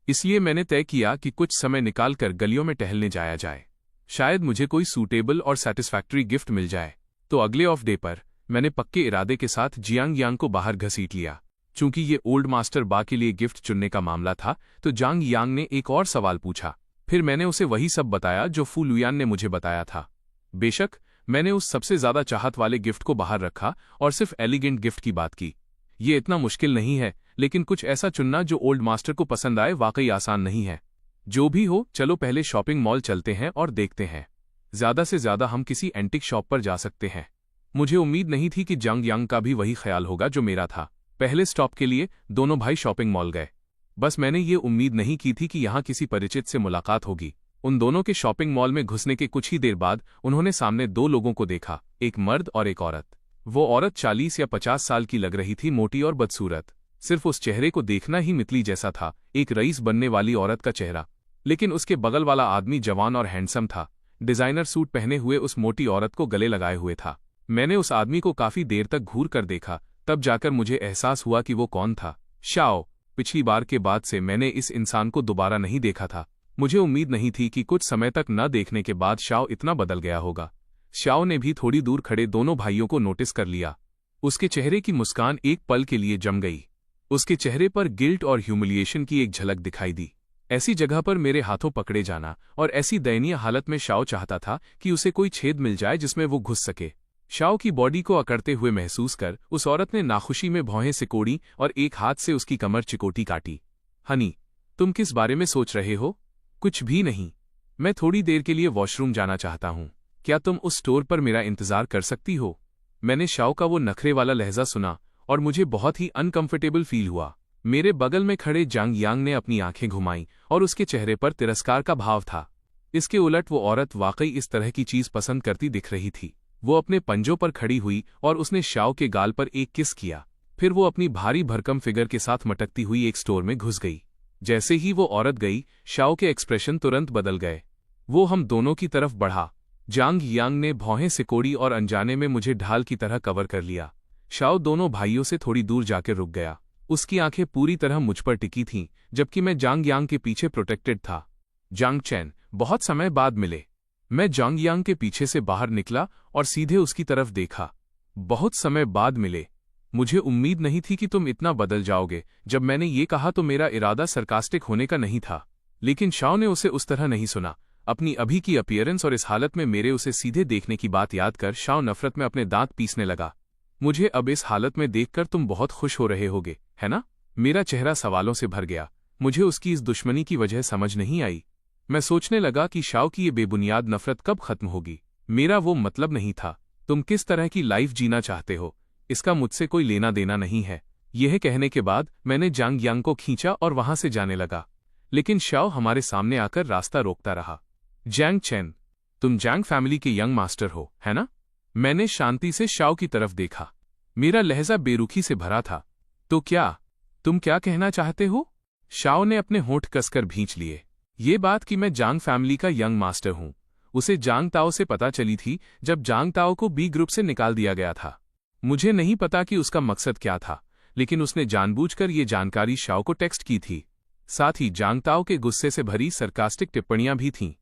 इसलिए मैंने तय किया कि कुछ समय निकालकर गलियों में टहलने जाया जाए। शायद मुझे कोई सूटेबल और सैटिस्फैक्टरी गिफ्ट मिल जाए। तो अगले ऑफ डे पर मैंने पक्के इरादे के साथ जियांग यांग को बाहर घसीट लिया। चूंकि ये ओल्ड मास्टर बा के लिए गिफ्ट चुनने का मामला था, तो जांग यांग ने एक और सवाल पूछा। फिर मैंने उसे वही सब बताया जो फू लुयान ने मुझे बताया था। बेशक मैंने उस सबसे ज्यादा चाहत वाले गिफ्ट को बाहर रखा और सिर्फ एलिगेंट गिफ्ट की बात की। ये इतना मुश्किल नहीं है, लेकिन कुछ ऐसा चुनना जो ओल्ड मास्टर को पसंद आए वाकई आसान नहीं है। जो भी हो, चलो पहले शॉपिंग मॉल चलते हैं और देखते हैं। ज्यादा से ज्यादा हम किसी एंटिक शॉप पर जा सकते हैं। मुझे उम्मीद नहीं थी कि जांग यांग का भी वही ख्याल होगा जो मेरा था। पहले स्टॉप के लिए दोनों भाई शॉपिंग मॉल गए। बस मैंने ये उम्मीद नहीं की थी कि यहाँ किसी परिचित से मुलाकात होगी। उन दोनों के शॉपिंग मॉल में घुसने के कुछ ही देर बाद उन्होंने सामने दो लोगों को देखा, एक मर्द और एक औरत। वो औरत 40 या 50 साल की लग रही थी, मोटी और बदसूरत। सिर्फ उस चेहरे को देखना ही मितली जैसा था, एक रईस बनने वाली औरत का चेहरा। लेकिन उसके बगल वाला आदमी जवान और हैंडसम था। डिजाइनर सूट पहने हुए उस मोटी औरत को गले लगाए हुए था। मैंने उस आदमी को काफी देर तक घूर कर देखा, तब जाकर मुझे एहसास हुआ कि वो कौन था। शाओ। पिछली बार के बाद से मैंने इस इंसान को दोबारा नहीं देखा था। मुझे उम्मीद नहीं थी कि कुछ समय तक न देखने के बाद शाओ इतना बदल गया होगा। शाओ ने भी थोड़ी दूर खड़े दोनों भाइयों को नोटिस कर लिया। उसके चेहरे की मुस्कान एक पल के लिए जम गई। उसके चेहरे पर गिल्ट और ह्यूमिलिएशन की एक झलक दिखाई दी। ऐसी जगह पर मेरे हाथों पकड़े जाना और ऐसी दयनीय हालत में शाओ चाहता था कि उसे कोई छेद मिल जाए जिसमें वो घुस सके। शाओ की बॉडी को अकड़ते हुए महसूस कर उस औरत ने नाखुशी में भौहें सिकोड़ी और एक हाथ से उसकी कमर चिकोटी काटी। हनी, तुम किस बारे में सोच रहे हो? कुछ भी नहीं। मैं थोड़ी देर के लिए वॉशरूम जाना चाहता हूँ। क्या तुम उस स्टोर पर मेरा इंतजार कर सकती हो? मैंने शाओ का वो नखरे वाला लहजा सुना और मुझे बहुत ही अनकंफर्टेबल फील हुआ। मेरे बगल में खड़े जांग यांग ने अपनी आंखें घुमाईं और उसके चेहरे पर तिरस्कार का भाव था। इसके उलट वो औरत वाकई इस तरह की चीज पसंद करती दिख रही थी। वो अपने पंजों पर खड़ी हुई और उसने शाओ के गाल पर एक किस किया। फिर वो अपनी भारी भरकम फिगर के साथ मटकती हुई एक स्टोर में घुस गई। जैसे ही वो औरत गई, शाओ के एक्सप्रेशन तुरंत बदल गए। वो हम दोनों की तरफ बढ़ा। जांग यांग ने भौहें सिकोड़ी और अनजाने में मुझे ढाल की तरह कवर कर लिया। शाओ दोनों भाइयों से थोड़ी दूर जाकर रुक गया। उसकी आंखें पूरी तरह मुझ पर टिकी थीं, जबकि मैं जांग यांग के पीछे प्रोटेक्टेड था। जांग चैन, बहुत समय बाद मिले। मैं जांग यांग के पीछे से बाहर निकला और सीधे उसकी तरफ देखा। बहुत समय बाद मिले। मुझे उम्मीद नहीं थी कि तुम इतना बदल जाओगे। जब मैंने ये कहा तो मेरा इरादा सरकास्टिक होने का नहीं था, लेकिन शाओ ने उसे उस तरह नहीं सुना। अपनी अभी की अपीयरेंस और इस हालत में मेरे उसे सीधे देखने की बात याद कर शाओ नफरत में अपने दांत पीसने लगा। मुझे अब इस हालत में देखकर तुम बहुत खुश हो रहे होगे, है ना? मेरा चेहरा सवालों से भर गया। मुझे उसकी इस दुश्मनी की वजह समझ नहीं आई। मैं सोचने लगा कि शाओ की ये बेबुनियाद नफरत कब खत्म होगी। मेरा वो मतलब नहीं था। तुम किस तरह की लाइफ जीना चाहते हो, इसका मुझसे कोई लेना देना नहीं है। यह कहने के बाद मैंने जांग यांग को खींचा और वहां से जाने लगा, लेकिन शाओ हमारे सामने आकर रास्ता रोकता रहा। जैंग चेन, तुम जैंग फैमिली के यंग मास्टर हो, है ना? मैंने शांति से शाओ की तरफ देखा। मेरा लहजा बेरुखी से भरा था। तो क्या तुम क्या कहना चाहते हो? शाओ ने अपने होंठ कसकर भींच लिए। ये बात कि मैं जांग फैमिली का यंग मास्टर हूं, उसे जांग ताओ से पता चली थी जब जांग ताओ को बी ग्रुप से निकाल दिया गया था। मुझे नहीं पता कि उसका मकसद क्या था, लेकिन उसने जानबूझकर ये जानकारी शाओ को टेक्स्ट की थी। साथ ही जांग ताओ के गुस्से से भरी सरकास्टिक टिप्पणियां भी थीं।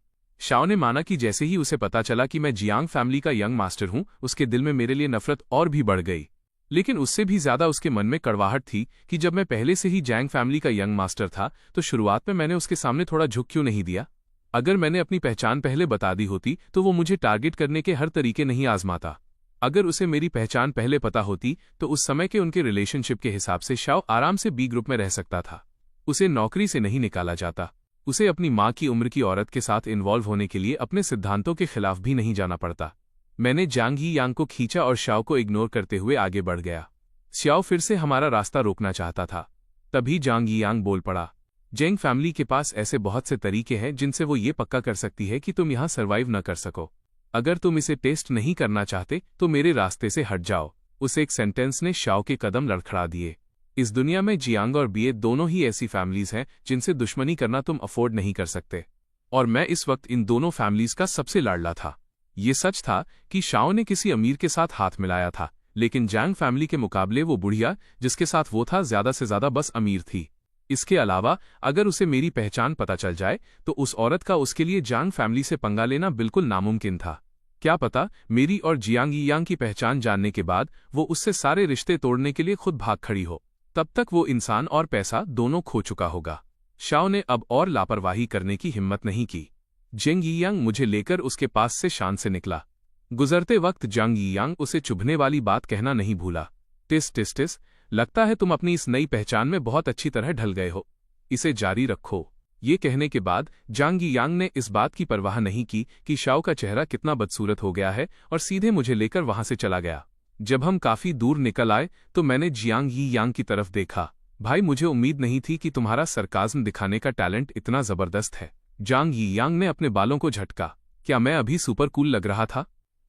शाओ ने माना कि जैसे ही उसे पता चला कि मैं जियांग फैमिली का यंग मास्टर हूं, उसके दिल में मेरे लिए नफरत और भी बढ़ गई। लेकिन उससे भी ज्यादा उसके मन में कड़वाहट थी कि जब मैं पहले से ही जैंग फैमिली का यंग मास्टर था, तो शुरुआत में मैंने उसके सामने थोड़ा झुक क्यों नहीं दिया? अगर मैंने अपनी पहचान पहले बता दी होती तो वो मुझे टारगेट करने के हर तरीके नहीं आजमाता। अगर उसे मेरी पहचान पहले पता होती तो उस समय के उनके रिलेशनशिप के हिसाब से शाओ आराम से बी ग्रुप में रह सकता था। उसे नौकरी से नहीं निकाला जाता। उसे अपनी माँ की उम्र की औरत के साथ इन्वॉल्व होने के लिए अपने सिद्धांतों के खिलाफ भी नहीं जाना पड़ता। मैंने जांग ही यांग को खींचा और शाओ को इग्नोर करते हुए आगे बढ़ गया। शाओ फिर से हमारा रास्ता रोकना चाहता था। तभी जांग ही यांग बोल पड़ा, जेंग फैमिली के पास ऐसे बहुत से तरीके हैं जिनसे वो ये पक्का कर सकती है कि तुम यहाँ सर्वाइव न कर सको। अगर तुम इसे टेस्ट नहीं करना चाहते तो मेरे रास्ते से हट जाओ। उस एक सेंटेंस ने शाओ के कदम लड़खड़ा दिए। इस दुनिया में जियांग और बिए दोनों ही ऐसी फैमिलीज हैं जिनसे दुश्मनी करना तुम अफोर्ड नहीं कर सकते। और मैं इस वक्त इन दोनों फैमिलीज का सबसे लाडला था। ये सच था कि शाओ ने किसी अमीर के साथ हाथ मिलाया था, लेकिन जैंग फैमिली के मुकाबले वो बुढ़िया जिसके साथ वो था ज्यादा से ज्यादा बस अमीर थी। इसके अलावा अगर उसे मेरी पहचान पता चल जाए तो उस औरत का उसके लिए जैंग फैमिली से पंगा लेना बिल्कुल नामुमकिन था। क्या पता मेरी और जियांग यियांग की पहचान जानने के बाद वो उससे सारे रिश्ते तोड़ने के लिए खुद भाग खड़ी हो। तब तक वो इंसान और पैसा दोनों खो चुका होगा। शाओ ने अब और लापरवाही करने की हिम्मत नहीं की। जेंग यियांग मुझे लेकर उसके पास से शान से निकला। गुजरते वक्त जंग यियांग उसे चुभने वाली बात कहना नहीं भूला। टिस टिस टिस, लगता है तुम अपनी इस नई पहचान में बहुत अच्छी तरह ढल गए हो, इसे जारी रखो। ये कहने के बाद जांग यियांग ने इस बात की परवाह नहीं की कि शाओ का चेहरा कितना बदसूरत हो गया है और सीधे मुझे लेकर वहां से चला गया। जब हम काफी दूर निकल आए तो मैंने जियांग यियांग की तरफ देखा। भाई, मुझे उम्मीद नहीं थी कि तुम्हारा सरकाज़्म दिखाने का टैलेंट इतना जबरदस्त है। जांग यियांग ने अपने बालों को झटका। क्या मैं अभी सुपर कूल लग रहा था?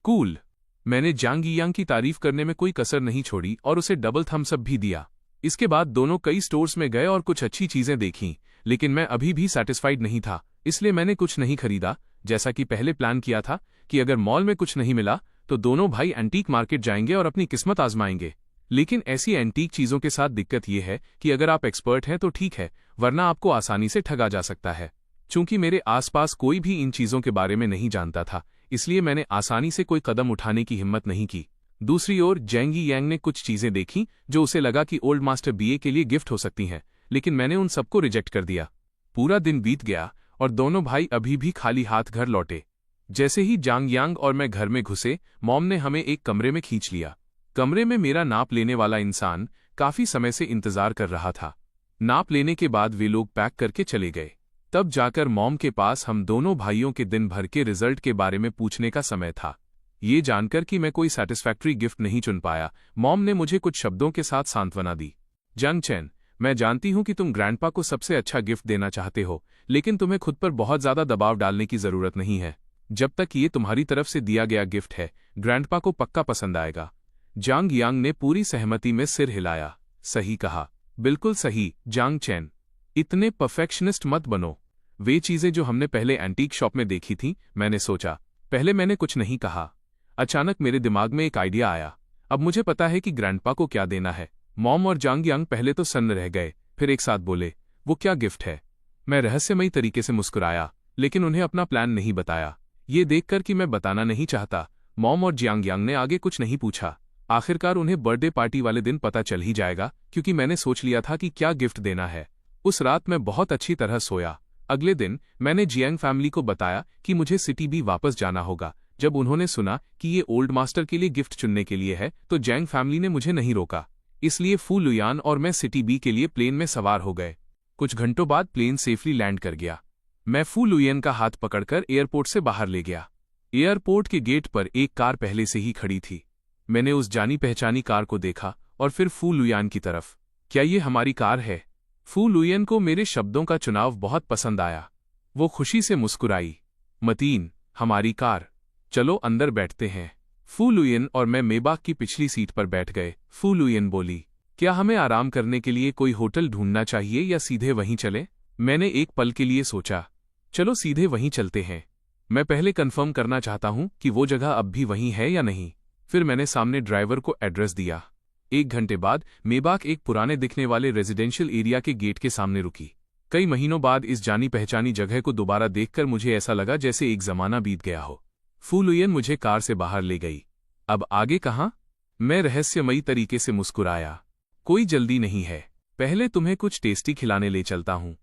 कूल। मैंने जांग यियांग की तारीफ करने में कोई कसर नहीं छोड़ी और उसे डबल थम्स अप भी दिया। इसके बाद दोनों कई स्टोर्स में गए और कुछ अच्छी चीजें देखीं, लेकिन मैं अभी भी सैटिस्फाइड नहीं था, इसलिए मैंने कुछ नहीं खरीदा। जैसा कि पहले प्लान किया था कि अगर मॉल में कुछ नहीं मिला तो दोनों भाई एंटीक मार्केट जाएंगे और अपनी किस्मत आजमाएंगे। लेकिन ऐसी एंटीक चीजों के साथ दिक्कत यह है कि अगर आप एक्सपर्ट हैं तो ठीक है, वरना आपको आसानी से ठगा जा सकता है। चूंकि मेरे आसपास कोई भी इन चीजों के बारे में नहीं जानता था, इसलिए मैंने आसानी से कोई कदम उठाने की हिम्मत नहीं की। दूसरी ओर जेंग यियांग ने कुछ चीजें देखीं जो उसे लगा कि ओल्ड मास्टर बीए के लिए गिफ्ट हो सकती हैं, लेकिन मैंने उन सबको रिजेक्ट कर दिया। पूरा दिन बीत गया और दोनों भाई अभी भी खाली हाथ घर लौटे। जैसे ही जांग यांग और मैं घर में घुसे, मॉम ने हमें एक कमरे में खींच लिया। कमरे में मेरा नाप लेने वाला इंसान काफी समय से इंतजार कर रहा था। नाप लेने के बाद वे लोग पैक करके चले गए। तब जाकर मॉम के पास हम दोनों भाइयों के दिन भर के रिजल्ट के बारे में पूछने का समय था। ये जानकर कि मैं कोई सैटिस्फैक्टरी गिफ्ट नहीं चुन पाया, मॉम ने मुझे कुछ शब्दों के साथ सांत्वना दी। जंग चैन, मैं जानती हूं कि तुम ग्रैंडपा को सबसे अच्छा गिफ्ट देना चाहते हो, लेकिन तुम्हें खुद पर बहुत ज्यादा दबाव डालने की जरूरत नहीं है। जब तक ये तुम्हारी तरफ से दिया गया गिफ्ट है, ग्रैंडपा को पक्का पसंद आएगा। जांग यांग ने पूरी सहमति में सिर हिलाया। सही कहा, बिल्कुल सही जांग चैन। इतने परफेक्शनिस्ट मत बनो। वे चीजें जो हमने पहले एंटीक शॉप में देखी थीं, मैंने सोचा। पहले मैंने कुछ नहीं कहा। अचानक मेरे दिमाग में एक आइडिया आया। अब मुझे पता है कि ग्रैंडपा को क्या देना है। मॉम और जांग यांग पहले तो सन्न रह गए, फिर एक साथ बोले, वो क्या गिफ्ट है? मैं रहस्यमयी तरीके से मुस्कुराया, लेकिन उन्हें अपना प्लान नहीं बताया। ये देखकर कि मैं बताना नहीं चाहता, मॉम और जियांग यांग ने आगे कुछ नहीं पूछा। आखिरकार उन्हें बर्थडे पार्टी वाले दिन पता चल ही जाएगा, क्योंकि मैंने सोच लिया था कि क्या गिफ्ट देना है। उस रात मैं बहुत अच्छी तरह सोया। अगले दिन मैंने जियांग फैमिली को बताया कि मुझे सिटी बी वापस जाना होगा। जब उन्होंने सुना कि ये ओल्ड मास्टर के लिए गिफ्ट चुनने के लिए है, तो जैंग फैमिली ने मुझे नहीं रोका। इसलिए फू लुयान और मैं सिटी बी के लिए प्लेन में सवार हो गए। कुछ घंटों बाद प्लेन सेफली लैंड कर गया। मैं फू लुयान का हाथ पकड़कर एयरपोर्ट से बाहर ले गया। एयरपोर्ट के गेट पर एक कार पहले से ही खड़ी थी। मैंने उस जानी पहचानी कार को देखा और फिर फू लुयान की तरफ। क्या ये हमारी कार है? फू लुयान को मेरे शब्दों का चुनाव बहुत पसंद आया। वो खुशी से मुस्कुराई। मतीन, हमारी कार, चलो अंदर बैठते हैं। फू लुयान और मैं मेबाक की पिछली सीट पर बैठ गए। फू लुयान बोली, क्या हमें आराम करने के लिए कोई होटल ढूंढना चाहिए या सीधे वहीं चले? मैंने एक पल के लिए सोचा, चलो सीधे वहीं चलते हैं। मैं पहले कंफर्म करना चाहता हूं कि वो जगह अब भी वहीं है या नहीं। फिर मैंने सामने ड्राइवर को एड्रेस दिया। 1 घंटे बाद मेबाक एक पुराने दिखने वाले रेजिडेंशियल एरिया के गेट के सामने रुकी। कई महीनों बाद इस जानी पहचानी जगह को दोबारा देखकर मुझे ऐसा लगा जैसे एक जमाना बीत गया हो। फू लुयान मुझे कार से बाहर ले गई। अब आगे कहाँ? मैं रहस्यमयी तरीके से मुस्कुराया। कोई जल्दी नहीं है, पहले तुम्हें कुछ टेस्टी खिलाने ले चलता हूँ।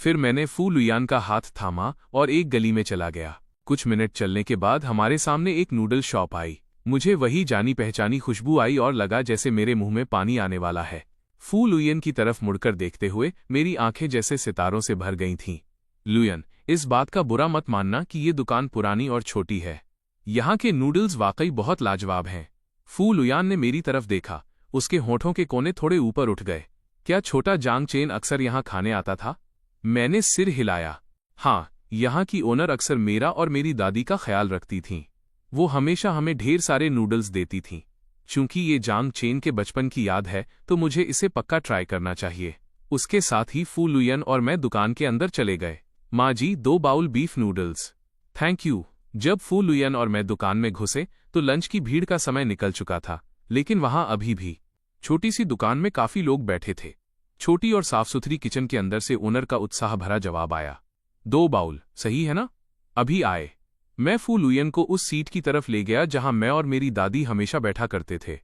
फिर मैंने फू लुयान का हाथ थामा और एक गली में चला गया। कुछ मिनट चलने के बाद हमारे सामने एक नूडल शॉप आई। मुझे वही जानी पहचानी खुशबू आई और लगा जैसे मेरे मुंह में पानी आने वाला है। फू लुयान की तरफ मुड़कर देखते हुए मेरी आंखें जैसे सितारों से भर गई थीं। लुयान, इस बात का बुरा मत मानना कि ये दुकान पुरानी और छोटी है। यहाँ के नूडल्स वाकई बहुत लाजवाब हैं। फू लुयान ने मेरी तरफ देखा। उसके होठों के कोने थोड़े ऊपर उठ गए। क्या छोटा जांग चेन अक्सर यहाँ खाने आता था? मैंने सिर हिलाया। हाँ, यहाँ की ओनर अक्सर मेरा और मेरी दादी का ख्याल रखती थीं। वो हमेशा हमें ढेर सारे नूडल्स देती थीं। चूंकि ये जांग चेन के बचपन की याद है, तो मुझे इसे पक्का ट्राई करना चाहिए। उसके साथ ही फू लुयान और मैं दुकान के अंदर चले गए। माँ जी, 2 bowl beef noodles. Thank you. जब फू लुयन और मैं दुकान में घुसे तो लंच की भीड़ का समय निकल चुका था, लेकिन वहां अभी भी छोटी सी दुकान में काफी लोग बैठे थे। छोटी और साफ सुथरी किचन के अंदर से ओनर का उत्साह भरा जवाब आया, 2 बाउल, सही है ना? अभी आए। मैं फू लुयन को उस सीट की तरफ ले गया जहां मैं और मेरी दादी हमेशा बैठा करते थे।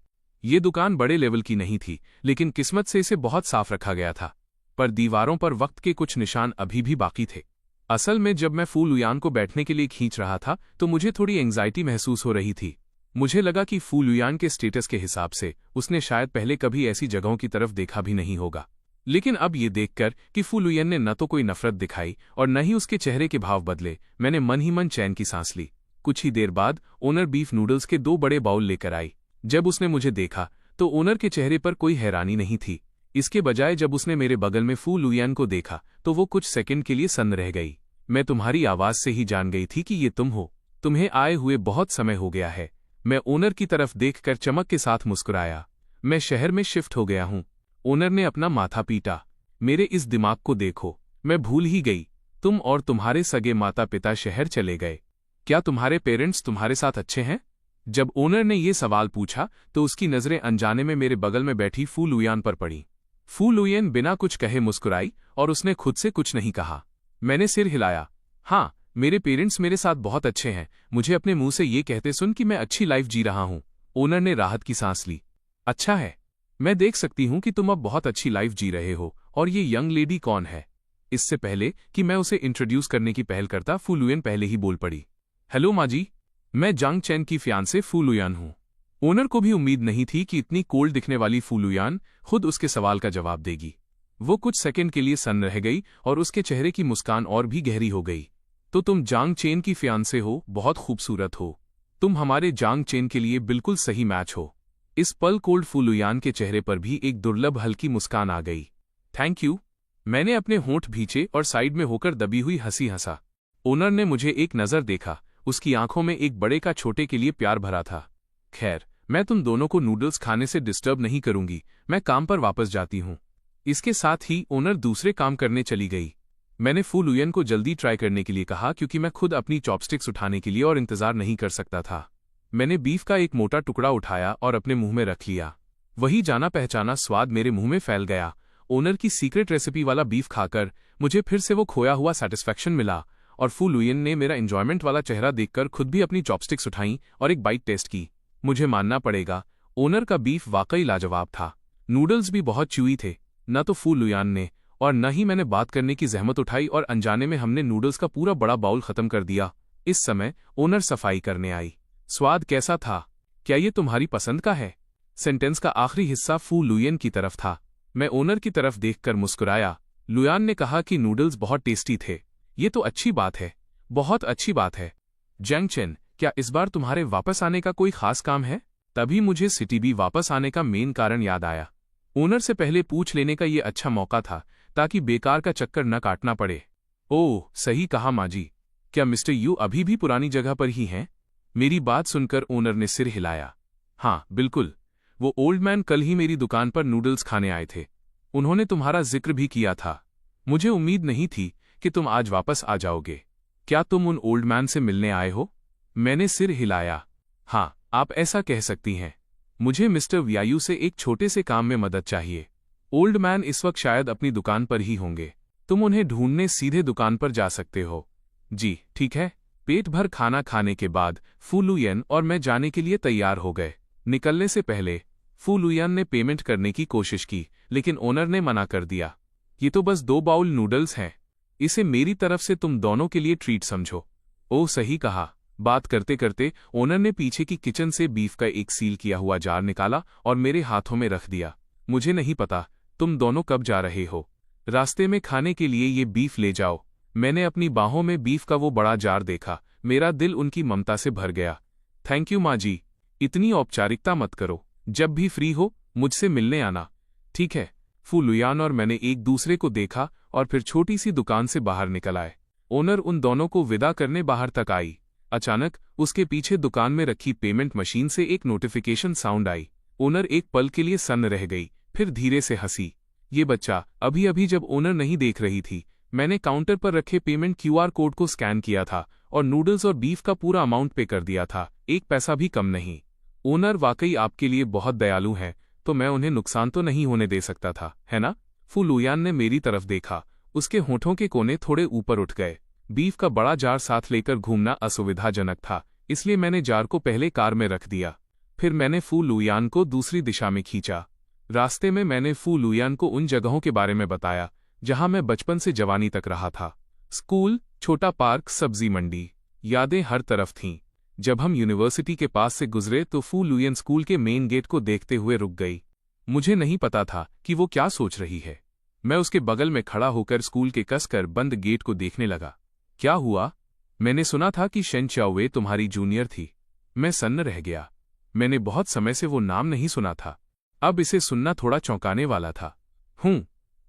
ये दुकान बड़े लेवल की नहीं थी, लेकिन किस्मत से इसे बहुत साफ रखा गया था। पर दीवारों पर वक्त के कुछ निशान अभी भी बाकी थे। असल में जब मैं फू लुयान को बैठने के लिए खींच रहा था तो मुझे थोड़ी एंग्जाइटी महसूस हो रही थी। मुझे लगा कि फू लुयान के स्टेटस के हिसाब से उसने शायद पहले कभी ऐसी जगहों की तरफ देखा भी नहीं होगा। लेकिन अब ये देखकर कि फू लुयन ने न तो कोई नफरत दिखाई और न ही उसके चेहरे के भाव बदले, मैंने मन ही मन चैन की सांस ली। कुछ ही देर बाद ओनर बीफ नूडल्स के 2 बड़े बाउल लेकर आई। जब उसने मुझे देखा तो ओनर के चेहरे पर कोई हैरानी नहीं थी। इसके बजाय जब उसने मेरे बगल में फू लुयन को देखा तो वो कुछ सेकंड के लिए सन्न रह गई। मैं तुम्हारी आवाज से ही जान गई थी कि ये तुम हो। तुम्हें आए हुए बहुत समय हो गया है। मैं ओनर की तरफ देखकर चमक के साथ मुस्कुराया। मैं शहर में शिफ्ट हो गया हूं। ओनर ने अपना माथा पीटा। मेरे इस दिमाग को देखो, मैं भूल ही गई। तुम और तुम्हारे सगे माता पिता शहर चले गए। क्या तुम्हारे पेरेंट्स तुम्हारे साथ अच्छे हैं? जब ओनर ने ये सवाल पूछा तो उसकी नजरें अनजाने में मेरे बगल में बैठी फू लुयान पर पड़ी। फू लुयन बिना कुछ कहे मुस्कुराई और उसने खुद से कुछ नहीं कहा। मैंने सिर हिलाया। हाँ, मेरे पेरेंट्स मेरे साथ बहुत अच्छे हैं। मुझे अपने मुंह से ये कहते सुन कि मैं अच्छी लाइफ जी रहा हूं। ओनर ने राहत की सांस ली। अच्छा है, मैं देख सकती हूं कि तुम अब बहुत अच्छी लाइफ जी रहे हो। और ये यंग लेडी कौन है? इससे पहले कि मैं उसे इंट्रोड्यूस करने की पहल करता, फू लुयन पहले ही बोल पड़ी। हेलो माँ जी, मैं जांग चैन की फियांसे फू लुयान हूं। ओनर को भी उम्मीद नहीं थी कि इतनी कोल्ड दिखने वाली फू लुयान खुद उसके सवाल का जवाब देगी। वो कुछ सेकंड के लिए सन्न रह गई और उसके चेहरे की मुस्कान और भी गहरी हो गई। तो तुम जांग चेन की फियांसे हो, बहुत खूबसूरत हो। तुम हमारे जांग चेन के लिए बिल्कुल सही मैच हो। इस पल कोल्ड फू लुयान के चेहरे पर भी एक दुर्लभ हल्की मुस्कान आ गई। Thank you. मैंने अपने होंठ भींचे और साइड में होकर दबी हुई हंसी हंसा। ओनर ने मुझे एक नजर देखा। उसकी आंखों में एक बड़े का छोटे के लिए प्यार भरा था। खैर, मैं तुम दोनों को नूडल्स खाने से डिस्टर्ब नहीं करूंगी। मैं काम पर वापस जाती हूं। इसके साथ ही ओनर दूसरे काम करने चली गई। मैंने फू लुयन को जल्दी ट्राई करने के लिए कहा क्योंकि मैं खुद अपनी चॉपस्टिक्स उठाने के लिए और इंतजार नहीं कर सकता था। मैंने बीफ का एक मोटा टुकड़ा उठाया और अपने मुंह में रख लिया। वही जाना पहचाना स्वाद मेरे मुंह में फैल गया। ओनर की सीक्रेट रेसिपी वाला बीफ खाकर मुझे फिर से वो खोया हुआ सेटिस्फैक्शन मिला और फू लुयन ने मेरा एंजॉयमेंट वाला चेहरा देखकर खुद भी अपनी चॉपस्टिक्स उठाई और एक बाइट टेस्ट की। मुझे मानना पड़ेगा, ओनर का बीफ वाकई लाजवाब था। नूडल्स भी बहुत च्यूई थे। न तो फू लुयान ने और न ही मैंने बात करने की जहमत उठाई और अनजाने में हमने नूडल्स का पूरा बड़ा बाउल खत्म कर दिया। इस समय ओनर सफाई करने आई। स्वाद कैसा था? क्या ये तुम्हारी पसंद का है? सेंटेंस का आखिरी हिस्सा फू लुयन की तरफ था। मैं ओनर की तरफ देखकर मुस्कुराया। लुयान ने कहा कि नूडल्स बहुत टेस्टी थे। ये तो अच्छी बात है, बहुत अच्छी बात है। जंग चेन, क्या इस बार तुम्हारे वापस आने का कोई खास काम है? तभी मुझे सिटी बी वापस आने का मेन कारण याद आया। ओनर से पहले पूछ लेने का ये अच्छा मौका था ताकि बेकार का चक्कर न काटना पड़े। ओह, सही कहा माँ जी। क्या मिस्टर यू अभी भी पुरानी जगह पर ही हैं? मेरी बात सुनकर ओनर ने सिर हिलाया। हाँ, बिल्कुल। वो ओल्ड मैन कल ही मेरी दुकान पर नूडल्स खाने आए थे। उन्होंने तुम्हारा जिक्र भी किया था। मुझे उम्मीद नहीं थी कि तुम आज वापस आ जाओगे। क्या तुम उन ओल्ड मैन से मिलने आए हो? मैंने सिर हिलाया। हाँ, आप ऐसा कह सकती हैं। मुझे मिस्टर व्यायू से एक छोटे से काम में मदद चाहिए। ओल्ड मैन इस वक्त शायद अपनी दुकान पर ही होंगे। तुम उन्हें ढूंढने सीधे दुकान पर जा सकते हो। जी, ठीक है। पेट भर खाना खाने के बाद फू लुयन और मैं जाने के लिए तैयार हो गए। निकलने से पहले फू लुयन ने पेमेंट करने की कोशिश की, लेकिन ओनर ने मना कर दिया। ये तो बस 2 बाउल नूडल्स हैं। इसे मेरी तरफ से तुम दोनों के लिए ट्रीट समझो। ओह, सही कहा। बात करते करते ओनर ने पीछे की किचन से बीफ का एक सील किया हुआ जार निकाला और मेरे हाथों में रख दिया। मुझे नहीं पता तुम दोनों कब जा रहे हो। रास्ते में खाने के लिए ये बीफ ले जाओ। मैंने अपनी बाहों में बीफ का वो बड़ा जार देखा। मेरा दिल उनकी ममता से भर गया। थैंक यू माँ जी। इतनी औपचारिकता मत करो। जब भी फ्री हो मुझसे मिलने आना। ठीक है। फू लुयान और मैंने एक दूसरे को देखा और फिर छोटी सी दुकान से बाहर निकल आए। ओनर उन दोनों को विदा करने बाहर तक आई। अचानक उसके पीछे दुकान में रखी पेमेंट मशीन से एक नोटिफिकेशन साउंड आई। ओनर एक पल के लिए सन्न रह गई, फिर धीरे से हंसी। ये बच्चा, अभी अभी जब ओनर नहीं देख रही थी, मैंने काउंटर पर रखे पेमेंट क्यूआर कोड को स्कैन किया था और नूडल्स और बीफ का पूरा अमाउंट पे कर दिया था, 1 पैसा भी कम नहीं। ओनर वाकई आपके लिए बहुत दयालु हैं, तो मैं उन्हें नुकसान तो नहीं होने दे सकता था, है ना? फू लुयान ने मेरी तरफ देखा। उसके होठों के कोने थोड़े ऊपर उठ गए। बीफ का बड़ा जार साथ लेकर घूमना असुविधाजनक था, इसलिए मैंने जार को पहले कार में रख दिया। फिर मैंने फू लुयान को दूसरी दिशा में खींचा। रास्ते में मैंने फू लुयान को उन जगहों के बारे में बताया जहां मैं बचपन से जवानी तक रहा था। स्कूल, छोटा पार्क, सब्जी मंडी, यादें हर तरफ थीं। जब हम यूनिवर्सिटी के पास से गुजरे तो फू लुयन स्कूल के मेन गेट को देखते हुए रुक गई। मुझे नहीं पता था कि वो क्या सोच रही है। मैं उसके बगल में खड़ा होकर स्कूल के कसकर बंद गेट को देखने लगा। क्या हुआ? मैंने सुना था कि शेन चाओवे तुम्हारी जूनियर थी। मैं सन्न रह गया। मैंने बहुत समय से वो नाम नहीं सुना था। अब इसे सुनना थोड़ा चौंकाने वाला था।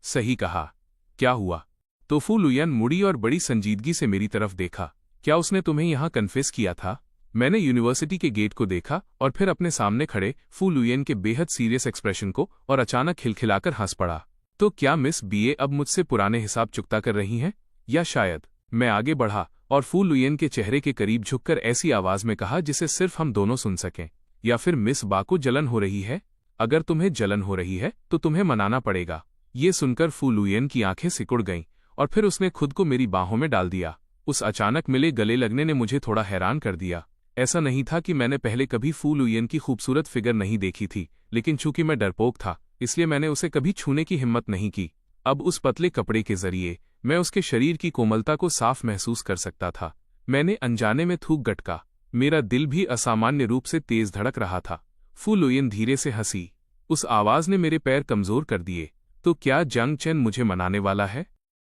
सही कहा। क्या हुआ? तो फू लुयन मुड़ी और बड़ी संजीदगी से मेरी तरफ देखा। क्या उसने तुम्हें यहां कन्फेस किया था? मैंने यूनिवर्सिटी के गेट को देखा और फिर अपने सामने खड़े फू लुयन के बेहद सीरियस एक्सप्रेशन को और अचानक खिलखिलाकर हंस पड़ा। तो क्या मिस बीए अब मुझसे पुराने हिसाब चुकता कर रही हैं? या शायद? मैं आगे बढ़ा और फू लुयन के चेहरे के करीब झुककर ऐसी आवाज में कहा जिसे सिर्फ हम दोनों सुन सकें। या फिर मिस बा को जलन हो रही है? अगर तुम्हें जलन हो रही है तो तुम्हें मनाना पड़ेगा। ये सुनकर फू लुयन की आंखें सिकुड़ गईं और फिर उसने खुद को मेरी बाहों में डाल दिया। उस अचानक मिले गले लगने ने मुझे थोड़ा हैरान कर दिया। ऐसा नहीं था कि मैंने पहले कभी फू लुयन की खूबसूरत फिगर नहीं देखी थी, लेकिन चूंकि मैं डरपोक था इसलिए मैंने उसे कभी छूने की हिम्मत नहीं की। अब उस पतले कपड़े के जरिए मैं उसके शरीर की कोमलता को साफ महसूस कर सकता था। मैंने अनजाने में थूक गटका। मेरा दिल भी असामान्य रूप से तेज धड़क रहा था। फू लुयन धीरे से हंसी। उस आवाज ने मेरे पैर कमजोर कर दिए। तो क्या जंग चेन मुझे मनाने वाला है?